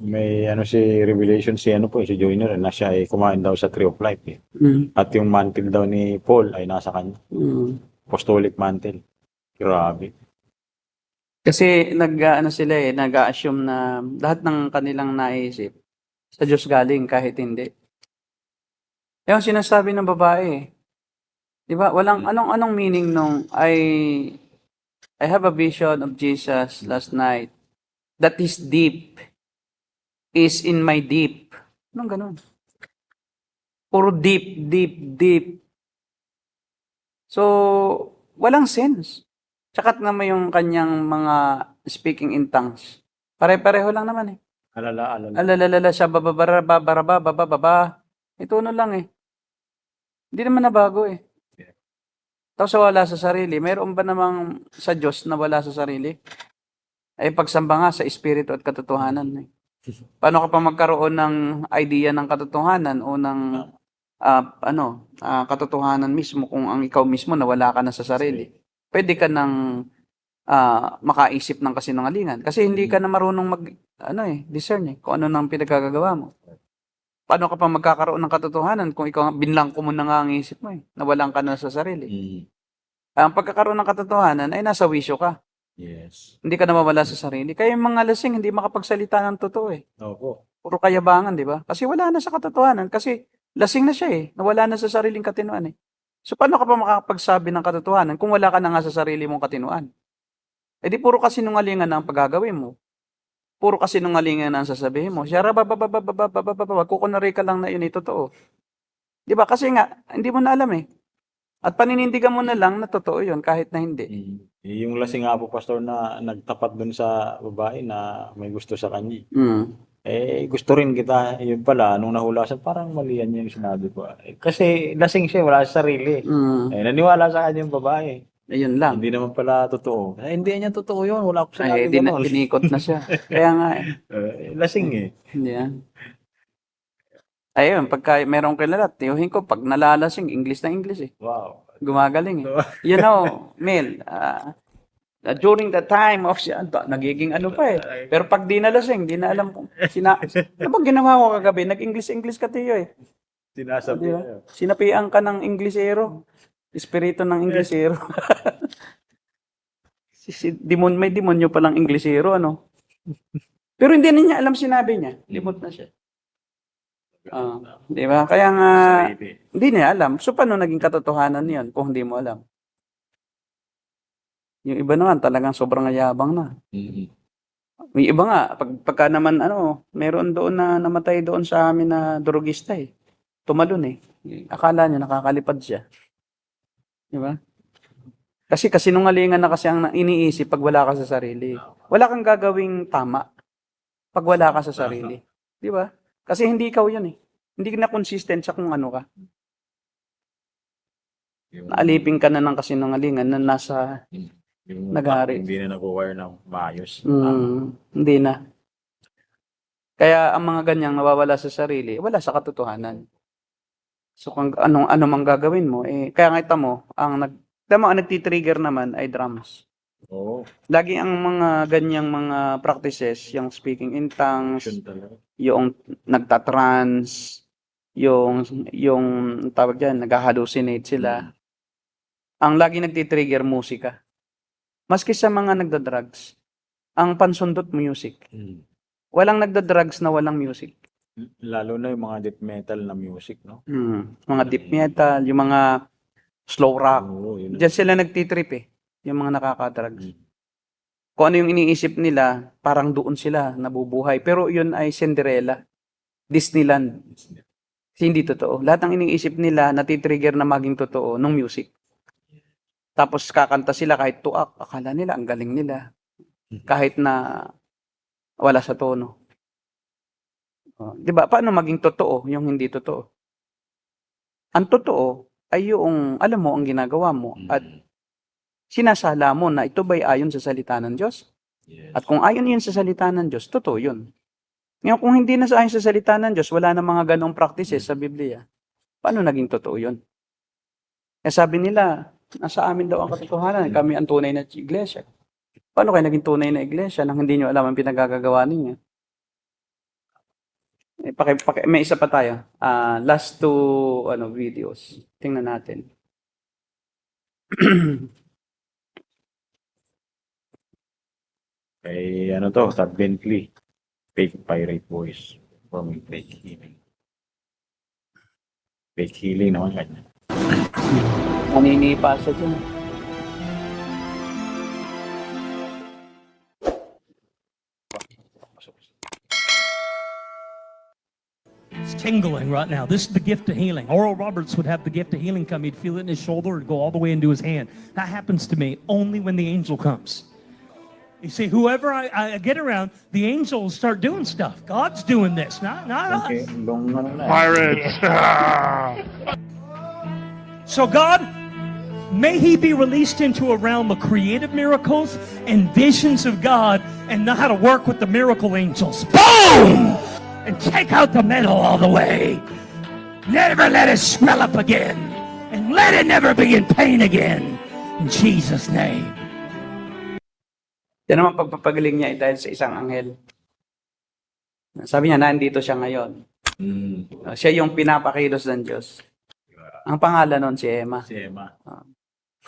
May ano si Revelation si ano po si Joyner na siya ay kumain daw sa Tree of Life eh. At yung mantle daw ni Paul ay nasa kanya. Apostolic mantle. Grabe. Kasi ano sila nag-a-assume na lahat ng kanilang naisip sa Diyos galing kahit hindi. Yung sinasabi ng babae, 'di ba? Walang anong meaning nung I have a vision of Jesus last night that is deep is in my deep. Anong ganun? Puro deep, deep, deep. So, walang sense. Tsaka naman yung kanyang mga speaking in tongues. Pare-pareho lang naman eh. Alalalala siya, bababa. Ito lang eh. Hindi naman nabago eh. Tapos wala sa sarili. Mayroon ba namang sa Diyos na wala sa sarili? Ay pagsamba nga sa espiritu at katotohanan eh. Paano ka pa magkaroon ng idea ng katotohanan o ng katotohanan mismo kung ang ikaw mismo nawala ka na sa sarili? Pwede ka nang makaisip ng kasinungalingan kasi hindi ka na marunong discern kung ano nang pinagkagagawa mo. Paano ka pa magkakaroon ng katotohanan kung ikaw binlangko mo na nga ang isip mo nawalan ka na sa sarili. Ang pagkakaroon ng katotohanan ay nasa wisyo ka. Yes. Hindi ka nawawala sa sarili. Kaya yung mga lasing hindi makapagsalita ng totoo Opo. Puro kayabangan, di ba? Kasi wala na sa katotohanan. Kasi lasing na siya nawala na sa sariling katinuan So paano ka pa makakapagsabi ng katotohanan kung wala ka na nga sa sarili mong katinuan? Eh di puro kasinungalingan na ang paggagawin mo. Puro kasinungalingan na ang sasabihin mo. Siya wag kukunari ka lang na yun totoo. Di ba? Kasi nga, hindi mo na alam At paninindigan mo na lang na totoo yun kahit na hindi. Yung lasing nga po, Pastor, na nagtapat dun sa babae na may gusto sa kanya. Gusto rin kita. Yun pala, nung nahulasan, parang mali yan yung sinabi ko. Kasi lasing siya, wala sa sarili. Naniwala sa kanya yung babae. Ayun lang. Hindi naman pala totoo. Hindi niya totoo yun. Wala ko sinabi gano'n. Tinikot na siya. Kaya nga lasing Hindi Ayun, pagka merong kilala, tiyuhin ko, pag nalalasing, English na English Wow. Gumagaling You know, Mel, during the time of siya, nagiging ano pa Pero pag di nalasing, di na alam kung ano bang ginawa ko kagabi? Nag-English ka tiyo Sinasabi. Sinapian ka ng Inglesero. Espiritu ng Inglesero. May demonyo palang Inglesero, Pero hindi niya alam sinabi niya. Limot na siya. Di ba? Kaya nga, hindi niya alam. So, paano naging katotohanan yun kung hindi mo alam? Yung iba naman, talagang sobrang ayabang na. Yung iba nga, pagka naman, meron doon na namatay doon sa amin na drogista Tumalon Akala niya, nakakalipad siya. Di ba? Kasi kasinungalingan na kasi ang iniisip pag wala ka sa sarili. Wala kang gagawing tama pag wala ka sa sarili. Di ba? Kasi hindi ikaw yun Hindi ka na consistent sa kung ano ka. Naalipin ka na ng kasinungalingan na nasa nag-hari. Hindi na nag-wire ng maayos. Hindi na. Kaya ang mga ganyang nawawala sa sarili, wala sa katotohanan. So kung ano mang gagawin mo, kaya nga ito mo, ang nagtitrigger naman ay drums. Lagi ang mga ganyang mga practices, yung speaking in tongues, yung nagtatrans, yung tawag diyan, nag-hallucinate sila. Ang lagi nagtitrigger musika. Maski sa mga nagda-drugs, ang pansundot music. Walang nagda-drugs na walang music. Lalo na yung mga death metal na music, Mga death metal, yung mga slow rock. Diyan sila nagtitrip yung mga nakaka-drugs. Kung ano yung iniisip nila, parang doon sila nabubuhay. Pero yun ay Cinderella. Disneyland. Hindi totoo. Lahat ng iniisip nila, natitrigger na maging totoo nung music. Tapos kakanta sila kahit tuak. Akala nila, ang galing nila. Kahit na wala sa tono. Di ba? Paano maging totoo yung hindi totoo? Ang totoo ay yung, alam mo, ang ginagawa mo. At sinasala mo na ito ba'y ayon sa salita ng Diyos? At kung ayon yun sa salita ng Diyos, totoo yun. Ngayon, kung hindi na ayon sa salita ng Diyos, wala na mga ganong practices sa Biblia. Paano naging totoo yun? Kaya sabi nila, nasa amin daw ang katotohanan, kami ang tunay na iglesia. Paano kayo naging tunay na iglesia nang hindi nyo alam ang pinagagagawa ninyo? May isa pa tayo. Last two videos. Tingnan natin. Kay Todd Bentley. Fake pirate voice. From fake healing. Fake healing naman kanya. Naninipa siya dyan. It's tingling right now. This is the gift of healing. Oral Roberts would have the gift of healing come. He'd feel it in his shoulder and go all the way into his hand. That happens to me only when the angel comes. You see, whoever I get around, the angels start doing stuff. God's doing this, not us. Pirates. So God, may he be released into a realm of creative miracles and visions of God and know how to work with the miracle angels. Boom! And take out the metal all the way. Never let it swell up again. And let it never be in pain again. In Jesus' name. Yan naman pagpapagaling niya dahil sa isang anghel. Sabi niya, nandito siya ngayon. Siya yung pinapakilos ng Diyos. Ang pangalan nun si Emma. Si Emma.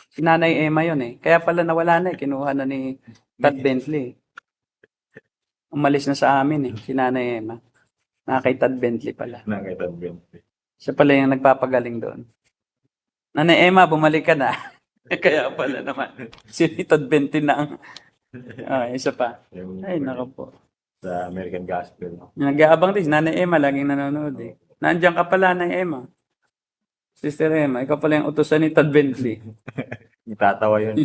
Si Nanay Emma yun eh. Kaya pala nawala na eh. Kinuha na ni Tad Bentley. Umalis na sa amin eh. Si Nanay Emma. Kay Tad Bentley pala. Nakita mo. Siya pala yung nagpapagaling doon. Nanay Emma, bumalik ka na. Kaya pala naman. Si Tad Bentley na ang... isa pa. Ay, nako po. Sa American Gospel. No? Nag-aabang din. Si Nanay Emma, laging nanonood eh. Nandiyan ka pala, Nanay Emma. Sister Emma, ikaw pala yung utusan ni Tad Bentley. Itatawa yun.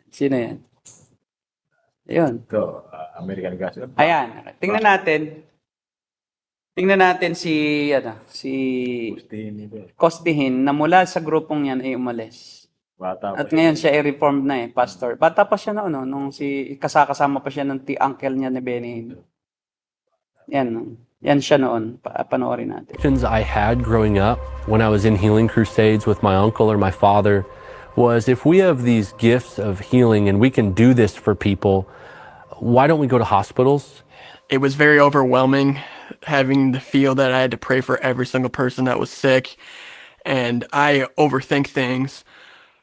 Sino yan? Ayun. Ito, American Gospel. Ayan. Tingnan natin. Tingnan natin si Costihin na mula sa grupong yan ay umalis. Bata pa At ngayon siya ay reformed na eh, pastor. Bata pa siya noon, no? Nung kasama pa siya ng uncle niya ni Benihin. Yan siya noon. Panoorin natin. Questions I had growing up when I was in healing crusades with my uncle or my father was, if we have these gifts of healing and we can do this for people, why don't we go to hospitals? It was very overwhelming having to feel that I had to pray for every single person that was sick, and I overthink things.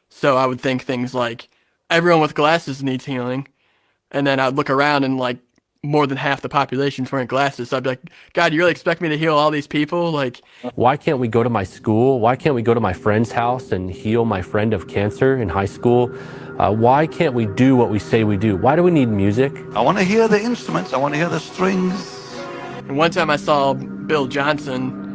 So I would think things like, everyone with glasses needs healing, and then I'd look around and like more than half the population's wearing glasses. So I'd be like, God, you really expect me to heal all these people? Like, why can't we go to my school? Why can't we go to my friend's house and heal my friend of cancer in high school? Why can't we do what we say we do? Why do we need music? I want to hear the instruments. I want to hear the strings. and one time I saw Bill Johnson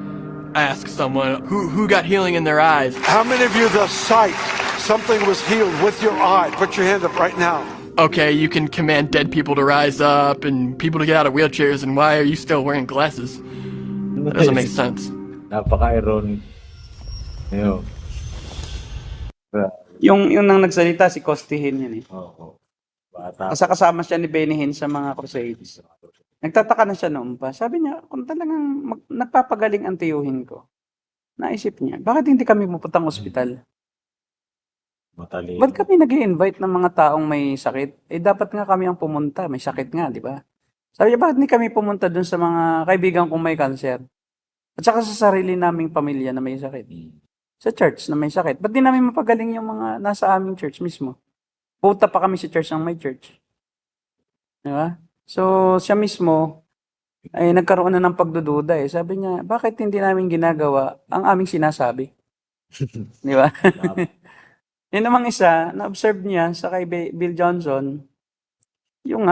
ask someone who got healing in their eyes. How many of you, the sight, something was healed with your eye? Put your hand up right now. Okay, you can command dead people to rise up and people to get out of wheelchairs, and why are you still wearing glasses? That doesn't make sense. Napaka-ironic. Ayun. Yung nang nagsalita si Costihin yun eh. Oo. Bata. Kasama siya ni Benihin sa mga crusades. Nagtataka na siya noon pa. Sabi niya, kung talagang nagpapagaling ang tiyuhin ko, naisip niya, bakit hindi kami pupuntang ospital? Matalino. Ba't kami nag-i-invite ng mga taong may sakit? Eh, dapat nga kami ang pumunta. May sakit nga, di ba? Sabi niya, bakit hindi kami pumunta dun sa mga kaibigan kong may cancer? At saka sa sarili naming pamilya na may sakit. Sa church na may sakit. Ba't di namin mapagaling yung mga nasa aming church mismo? Puta pa kami sa church ng may church. Di ba? So, siya mismo ay nagkaroon na ng pagdududa eh. Sabi niya, bakit hindi namin ginagawa ang aming sinasabi? Di ba? Yun namang isa, na-observe niya sa kay Bill Johnson, yung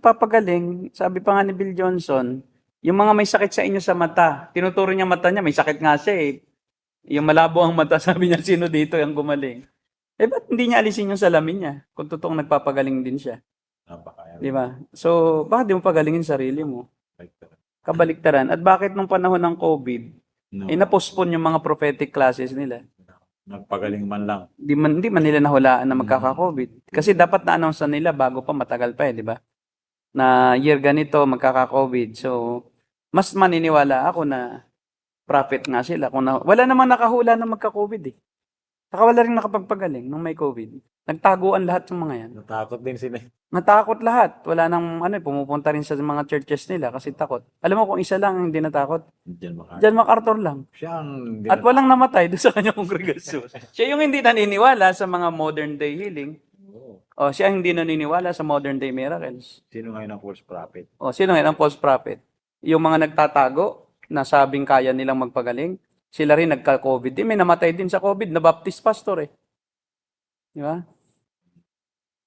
papagaling, sabi pa nga ni Bill Johnson, yung mga may sakit sa inyo sa mata, tinuturo niya mata niya, may sakit nga siya eh. Yung malabo ang mata, sabi niya, sino dito yung gumaling? Eh, ba't hindi niya alisin yung salamin niya kung totoong nagpapagaling din siya? Di ba? So, bakit di mo pagalingin sarili mo? Kabaliktaran. At bakit nung panahon ng COVID, na-postpone yung mga prophetic classes nila? Nagpagaling man lang. Di man nila nahulaan na magkaka-COVID. Kasi dapat na-announce na nila bago pa, matagal pa eh, di ba? Na year ganito, magkaka-COVID. So, mas maniniwala ako na prophet nga sila. Wala namang nakahula na magka-COVID eh. Saka wala rin nakapagpagaling nung may COVID. Nagtaguan lahat ng mga yan. Natakot din sila. Natakot lahat. Wala nang pumupunta rin sa mga churches nila kasi takot. Alam mo kung isa lang ang hindi natakot? John MacArthur lang. Siya ang At walang namatay doon sa kanyang kongregasyon. Siya yung hindi naniniwala sa mga modern day healing. O siya hindi naniniwala sa modern day miracles. Sino ngayon ang false prophet? O sino ngayon ang false prophet? Yung mga nagtatago na sabing kaya nilang magpagaling, sila rin nagka-COVID. May namatay din sa COVID na Baptist pastor eh. Di ba?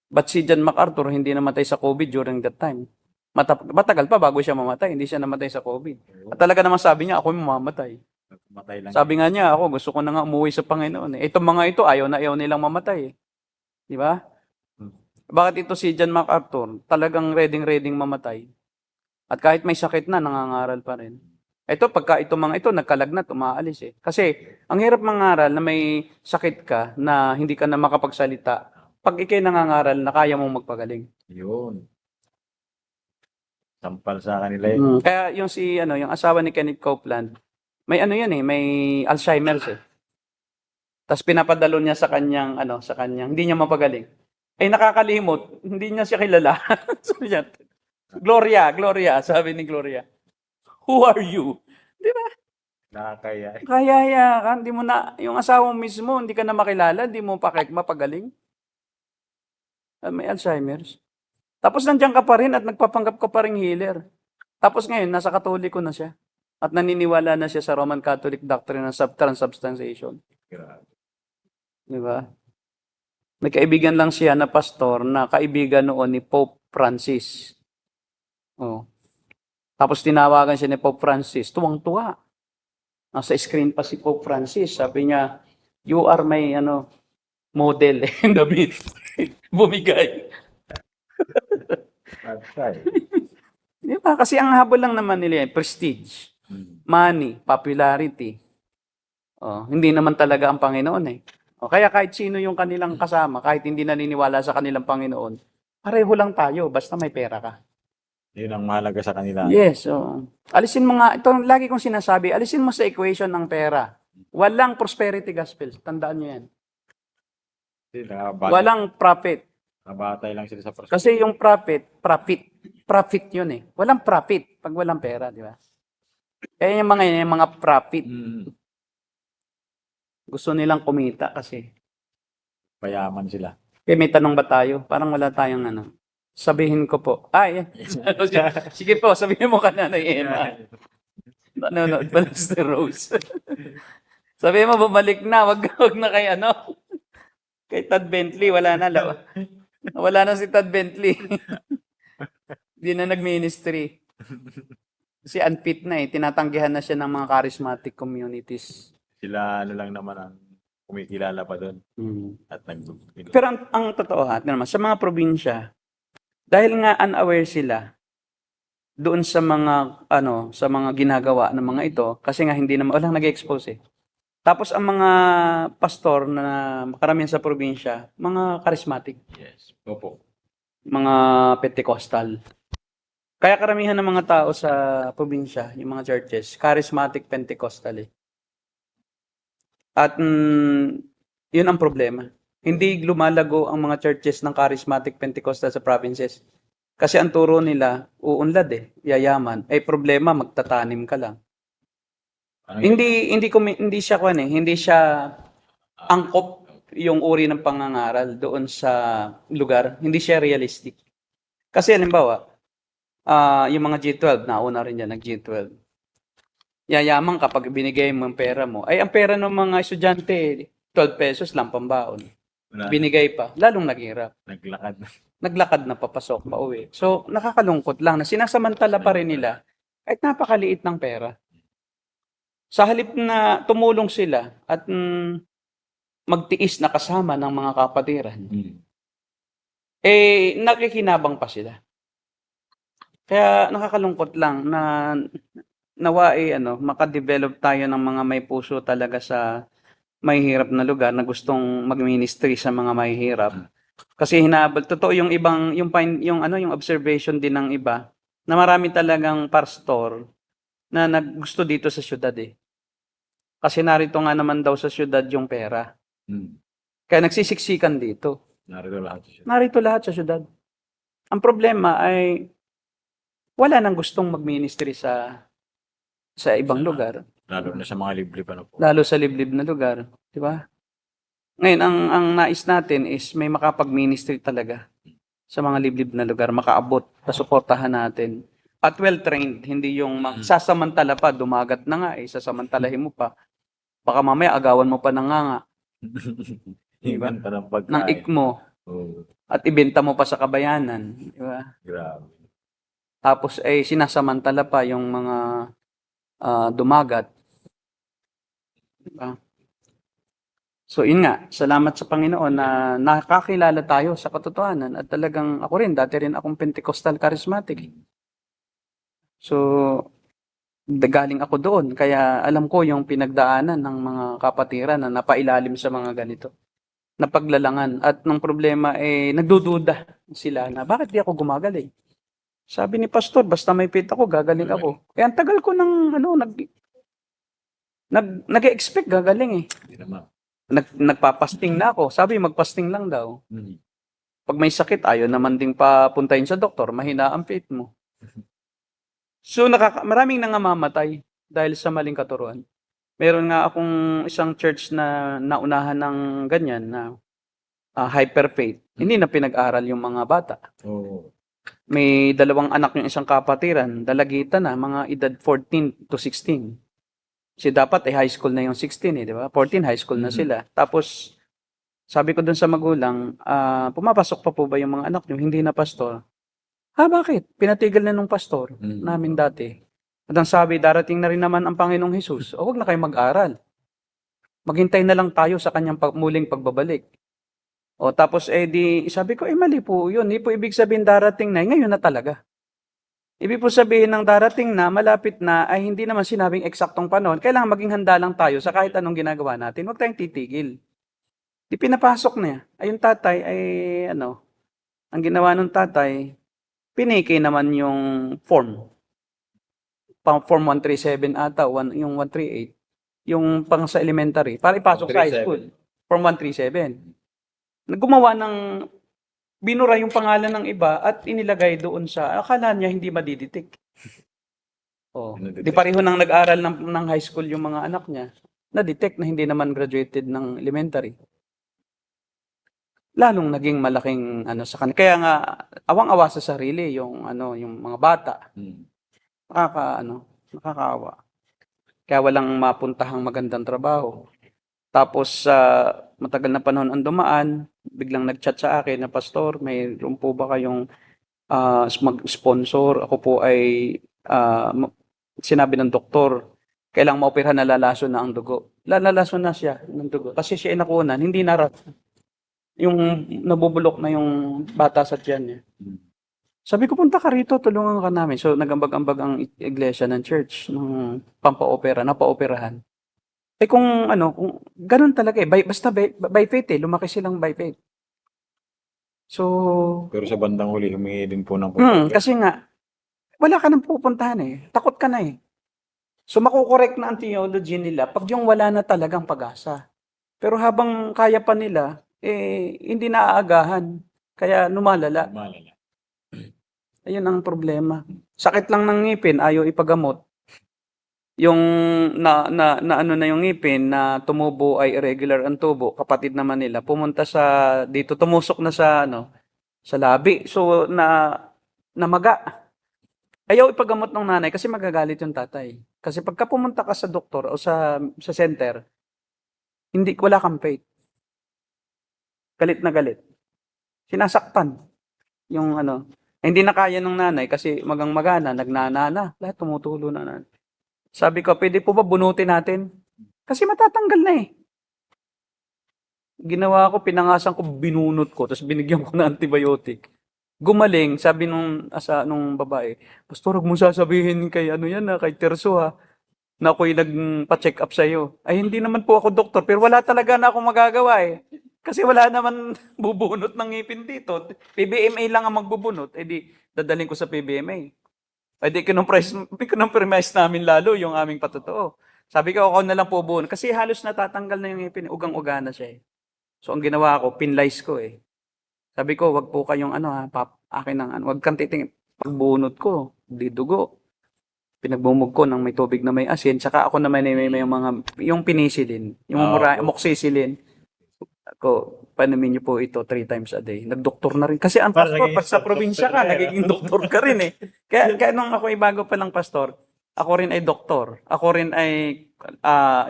But si John MacArthur hindi namatay sa COVID during that time. Matagal pa bago siya mamatay. Hindi siya namatay sa COVID. At talaga naman sabi niya, ako yung mamamatay. Sabi nga niya, ako gusto ko na nga umuwi sa Panginoon. Itong mga ito, ayaw nilang mamatay. Di ba? Bakit ito si John MacArthur? Talagang ready mamatay. At kahit may sakit na, nangangaral pa rin. Ito, pagka itong mga ito, nagkalagnat, umaalis eh. Kasi, ang hirap mangaral na may sakit ka, na hindi ka na makapagsalita, pag ikay nangangaral na kaya mong magpagaling. Yun. Sampal sa kanila yun. Kaya yung yung asawa ni Kenneth Copeland, may may Alzheimer's eh. Tapos pinapadalo niya sa kanyang, hindi niya mapagaling. Ay nakakalimot, hindi niya siya kilala. Sabi niya, Gloria, Gloria, sabi ni Gloria. Who are you? Di ba? Nakakaya. Kaya ka, hindi mo na, yung asawa mo mismo, hindi ka na makilala, hindi mo mapagaling. May Alzheimer's. Tapos nandiyan ka pa rin at nagpapanggap ka pa rin healer. Tapos ngayon, nasa Katoliko na siya. At naniniwala na siya sa Roman Catholic doctrine ng transubstantiation. Grabe. Di ba? May kaibigan lang siya na pastor na kaibigan noon ni Pope Francis. Oh. Tapos tinawagan siya ni Pope Francis, tuwang-tuwa. Nasa screen pa si Pope Francis, sabi niya, you are my model. And bumigay. Di ba? Kasi ang habol lang naman nila, prestige, money, popularity. Oh, hindi naman talaga ang Panginoon eh. O, kaya kahit sino yung kanilang kasama, kahit hindi naniniwala sa kanilang Panginoon, pareho lang tayo, basta may pera ka. Yun ang mahalaga sa kanila. Yes. So, alisin mo nga, ito lagi kong sinasabi, alisin mo sa equation ng pera. Walang prosperity gospel. Tandaan nyo yan. Walang profit. Nabatay lang sila sa prosperity. Kasi yung profit yun eh. Walang profit pag walang pera, di ba? Kaya yung mga profit. Gusto nilang kumita kasi. Payaman sila. Kaya may tanong ba tayo? Parang wala tayong Sabihin ko po. Sige po, sabihin mo ka na Emma. Nanonood pa lang si Rose. Sabihin mo, bumalik na. Wag na kay kay Todd Bentley. Wala na. Wala na si Todd Bentley. Hindi na nag-ministry. Kasi unfit na eh. Tinatanggihan na siya ng mga charismatic communities. Sila lang naman ang kumikilala pa doon. At Pero ang totoo naman, sa mga probinsya, dahil nga unaware sila doon sa mga ginagawa ng mga ito, kasi nga hindi naman, walang nag-expose eh. Tapos ang mga pastor na karamihan sa probinsya, mga charismatic. Yes. Opo. Mga Pentecostal. Kaya karamihan ng mga tao sa probinsya, yung mga churches, charismatic Pentecostal eh. At yun ang problema. Hindi lumalago ang mga churches ng charismatic Pentecostal sa provinces. Kasi ang turo nila, uunlad eh, yayaman. Ay problema, magtatanim ka lang. Hindi siya angkop yung uri ng pangangaral doon sa lugar. Hindi siya realistic. Kasi halimbawa, yung mga G12, nauna rin yan, nag-G12. Yayaman kapag binigay mo ang pera mo. Ay, ang pera ng mga estudyante, 12 pesos lang pambaon. Binigay pa, lalong naghirap. Naglakad na papasok, pauwi. So, nakakalungkot lang na sinasamantala pa rin nila kahit napakaliit ng pera. Sa halip na tumulong sila at magtiis na kasama ng mga kapatiran, nakikinabang pa sila. Kaya nakakalungkot lang na nawai makadevelop tayo ng mga may puso talaga sa mahihirap na lugar na gustong mag-ministry sa mga mahihirap. Kasi totoo yung yung observation din ng iba na marami talagang pastor na naggusto dito sa syudad eh. Kasi narito nga naman daw sa syudad yung pera. Kaya nagsisiksikan dito. Narito lahat sa syudad. Ang problema ay wala nang gustong mag-ministry sa ibang lugar. Lalo na sa mga liblib po. Lalo sa liblib na lugar, di ba? Ngayon, ang nais natin is may makapag-ministry talaga sa mga liblib na lugar, makaabot, pasuportahan natin. At well-trained, hindi yung sasamantala pa, dumagat na nga sasamantalahin mo pa. Baka mamaya agawan mo pa ng nganga. Diba? Ng ikmo. At ibenta mo pa sa kabayanan. Di ba? Grabe. Tapos sinasamantala pa yung mga dumagat. Diba? So, yun nga, salamat sa Panginoon na nakakilala tayo sa katotohanan at talagang ako rin, dati rin akong Pentecostal charismatic. So, galing ako doon, kaya alam ko yung pinagdaanan ng mga kapatiran na napailalim sa mga ganito, napaglalangan. At ng problema, nagdududa sila na bakit di ako gumagaling? Sabi ni pastor, basta may faith ako, gagaling ako. Ang tagal ko nag-expect gagaling eh. Nagpapasting na ako. Sabi, magpasting lang daw. Pag may sakit, ayaw naman ding papuntahin sa doktor, mahina ang faith mo. So maraming nangamamatay dahil sa maling katuruan. Meron nga akong isang church na naunahan ng ganyan na hyper faith. Hindi na pinag-aral yung mga bata. Oo. May 2 anak yung isang kapatiran, dalagitan na, mga edad 14 to 16. Kasi dapat high school na yung 16 di ba? 14 high school na sila. Tapos sabi ko dun sa magulang, pumapasok pa po ba yung mga anak nyo? Hindi na, pastor. Bakit? Pinatigil na nung pastor namin dati. At ang sabi, darating na rin naman ang Panginoong Hesus. Huwag na kayo mag-aral. Maghintay na lang tayo sa kanyang muling pagbabalik. Tapos sabi ko, mali po yun. Hindi po ibig sabihin darating na, ngayon na talaga. Ibig po sabihin ng darating na, malapit na, ay hindi naman sinabing eksaktong panahon. Kailangan maging handa lang tayo sa kahit anong ginagawa natin. Huwag tayong titigil. Di pinapasok na. Yung tatay ay, ang ginawa ng tatay, piniki naman yung form. Form 137 ata, yung 138. Yung pang sa elementary, para ipasok sa high school. Form 137. Gumawa ng, binura yung pangalan ng iba at inilagay doon sa, akala niya hindi madiditik. Di pareho nang nag-aral ng high school yung mga anak niya, na-detect na hindi naman graduated ng elementary. Lalong naging malaking sa kanila. Kaya nga, awang-awa sa sarili yung mga bata. Nakakaawa. Kaya walang mapuntahang magandang trabaho. Tapos, matagal na panahon ang dumaan, biglang nag-chat sa akin na, pastor, mayroon po ba kayong mag-sponsor? Ako po ay, sinabi ng doktor, kailangang maoperahan na lalason na ang dugo. Lalason na siya ng dugo. Kasi siya ay nakunan, hindi na yung nabubulok na yung bata sa tiyan niya. Sabi ko, punta ka rito, tulungan ka namin. So, nagambag-ambag ang iglesia ng church, ng pampaopera, napaoperahan. Kung ganun talaga basta by faith lumaki silang by faith. So, Pero sa bandang huli, humingi din po ng kasi nga, wala ka nang pupuntahan takot ka na So, makukorek na ang theology nila pag yung wala na talagang pag-asa. Pero habang kaya pa nila, hindi naaagahan. Kaya numalala. Ayun ang problema. Sakit lang ng ngipin, ayaw ipagamot. Yung yung ngipin na tumubo ay irregular ang tubo, kapatid naman nila, pumunta dito, tumusok na sa labi. So, namaga. Ayaw ipagamot ng nanay kasi magagalit yung tatay. Kasi pagka pumunta ka sa doktor o sa center, wala kang faith. Galit na galit. Sinasaktan. Yung hindi na kaya ng nanay kasi magang-magana, nagnanana, lahat tumutulo na. Sabi ko, pwede po ba bunutin natin? Kasi matatanggal na Ginawa ko, pinangasan ko, binunot ko, tapos binigyan ko ng antibiotic. Gumaling, sabi nung babae, pastor, huwag mo sasabihin kay kay Terso na ako'y nagpa-check up sa'yo. Ay, hindi naman po ako doktor, pero wala talaga na akong magagawa Kasi wala naman bubunot ng ngipin dito. PBMA lang ang magbubunot, dadalhin ko sa PBMA. Kinompromise namin lalo yung aming patotoo. Sabi ko, ako na lang po buo. Kasi halos natatanggal na yung ngipin. Ugang-uga na siya So, ang ginawa ko, pinlice ko Sabi ko, wag po kayong akin ng wag kang titingin. Pagbunot ko, di dugo. Pinagbumog ko ng may tubig na may asin. Tsaka ako naman may yung pinisilin. Yung amoxicillin. Ako, panamin niyo po ito 3 times a day. Nagdoktor na rin. Kasi ang pastor, pag sa probinsya ka, nagiging doktor ka rin Kaya nung ako ay bago pa lang pastor, ako rin ay doktor. Ako rin ay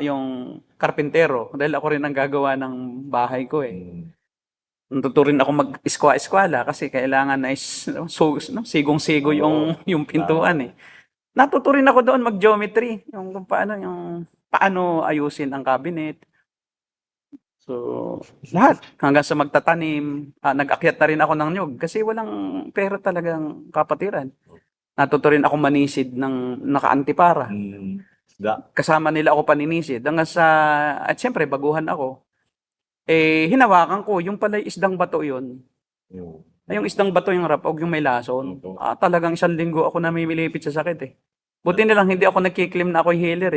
yung karpintero. Dahil ako rin ang gagawa ng bahay ko Natuturin ako mag-eskwala kasi kailangan na sigong-sigo yung pintuan Natuturin ako doon mag-geometry. Yung kung paano ayusin ang cabinet. So, lahat. Hanggang sa magtatanim, nag-akyat na rin ako ng nyug kasi walang pera talagang kapatiran. Natuto rin ako manisid ng naka-antipara. Kasama nila ako paninisid. At siyempre, baguhan ako. Hinawakan ko, yung pala isdang bato yun. Yung isdang bato yung rapog, yung may lason. Talagang 1 linggo ako namimilipit sa sakit Buti nilang hindi ako nagkiklaim na ako'y healer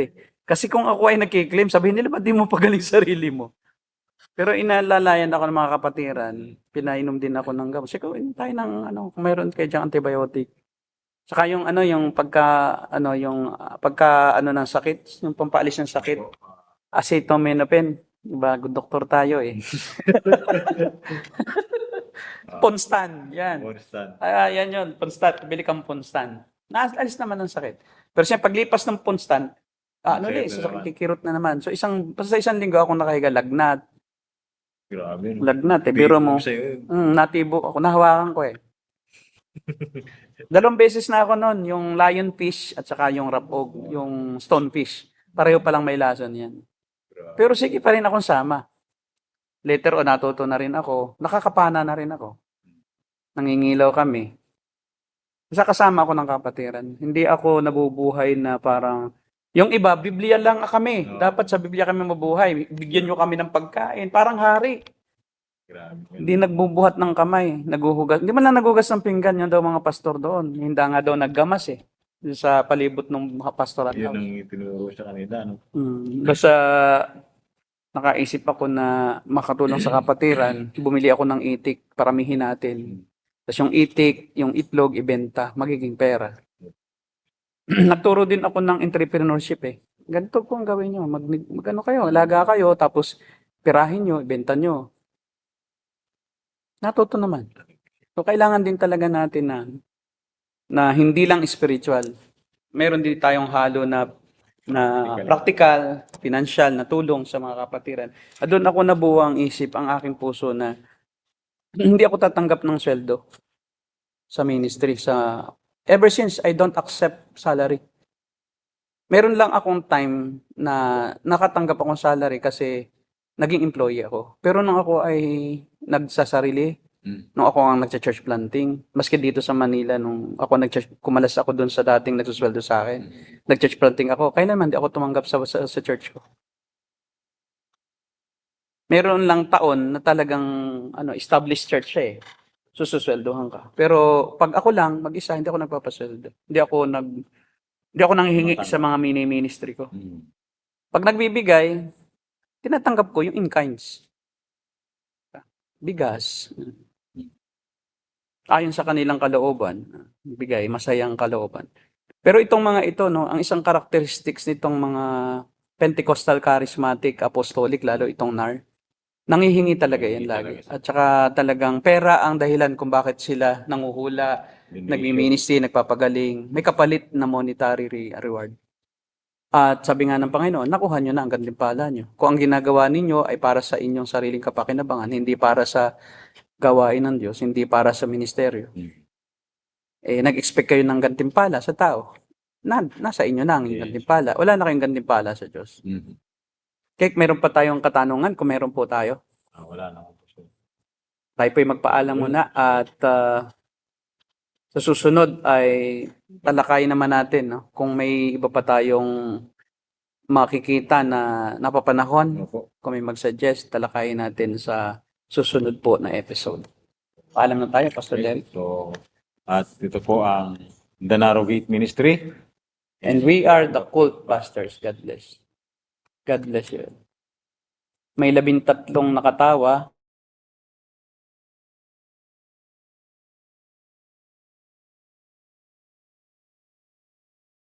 Kasi kung ako ay nagkiklaim, sabihin nila, ba't di mo pagaling sarili mo? Pero inalalayan ako ng mga kapatiran, pinainom din ako ng gamot. Sige, tayo ng kung mayroon kayo diyang antibiotic. Saka yung ng sakit, yung pampaalis ng sakit, acetaminophen. Diba, good doktor tayo eh. Ponstan, yan. Yan yun, Ponstan. Bili kang Ponstan. Naalis naman ng sakit. Pero siya, paglipas ng Ponstan, kikirot na naman. So, basta isang linggo ako nakahiga, lagnat. Grabe. Lagnat eh. Biro mo, natibo ako, nahawakan ko eh. 2 beses na ako noon, yung lionfish at saka yung rapog, yung stonefish. Pareho palang may lason yan. Pero sige pa rin akong sama. Later on, natuto na rin ako. Nakakapana na rin ako. Nangingilaw kami. Basta kasama ako ng kapatiran. Hindi ako nabubuhay na parang, yung iba, Biblia lang kami. Dapat sa Biblia kami mabuhay. Bigyan nyo kami ng pagkain. Parang hari. Hindi nagbubuhat ng kamay. Naguhugas. Hindi man lang nagugas ng pinggan. Yung daw mga pastor doon. Hindi nga daw naggamas eh. Sa palibot ng mga pastoral house. Yun ang tinuro sa kanila. No? Basta nakaisip ako na makatulong sa kapatiran. Bumili ako ng itik. Paramihin natin. Tapos yung itik, yung itlog, ibenta. Magiging pera. Nagturo din ako ng entrepreneurship eh. Ganito po ang gawin nyo. Magano kayo, alaga kayo, tapos pirahin nyo, ibenta nyo. Natuto naman. So, kailangan din talaga natin na hindi lang spiritual. Meron din tayong halo na practical, financial, na tulong sa mga kapatiran. At doon ako nabuwang isip ang aking puso na hindi ako tatanggap ng sweldo sa ministry. Ever since, I don't accept salary. Meron lang akong time na nakatanggap akong salary kasi naging employee ako. Pero nung ako ay nagsasarili, nung ako ang nagcha-church planting, maski dito sa Manila, nung ako kumalas ako doon sa dating nagsusweldo sa akin, nag-church planting ako, kaya naman di ako tumanggap sa church ko. Meron lang taon na talagang established church siya eh. Susweldohan ka. Pero pag ako lang, mag-isa, hindi ako nagpapasweldo. Hindi ako nanghihingi sa mga mini-ministry ko. Pag nagbibigay, tinatanggap ko yung in-kinds. Bigas. Ayon sa kanilang kalooban, bigay, masayang kalooban. Pero itong mga ito, ang isang characteristics nitong mga Pentecostal charismatic, apostolic, lalo itong NAR, nangihingi talaga yan lagi. At saka talagang pera ang dahilan kung bakit sila nanguhula, nagmi-ministry, nagpapagaling, may kapalit na monetary reward. At sabi nga ng Panginoon, nakuha nyo na ang gantimpala nyo. Kung ang ginagawa ninyo ay para sa inyong sariling kapakinabangan, hindi para sa gawain ng Diyos, hindi para sa ministeryo. Nag-expect kayo ng gantimpala sa tao. Nasa inyo na ang gantimpala. Wala na kayong gantimpala sa Diyos. Kaya meron pa tayong katanungan kung meron po tayo. Wala na. Tayo po'y magpaalam muna at sa susunod ay talakayin naman natin kung may iba pa tayong makikita na napapanahon. Kung may mag-suggest, talakayin natin sa susunod po na episode. Paalam na tayo, Pastor Derek. So, at ito po ang The Narrow Gate Ministry. And we are the cult pastors. God bless. God bless you. May 13 nakatawa.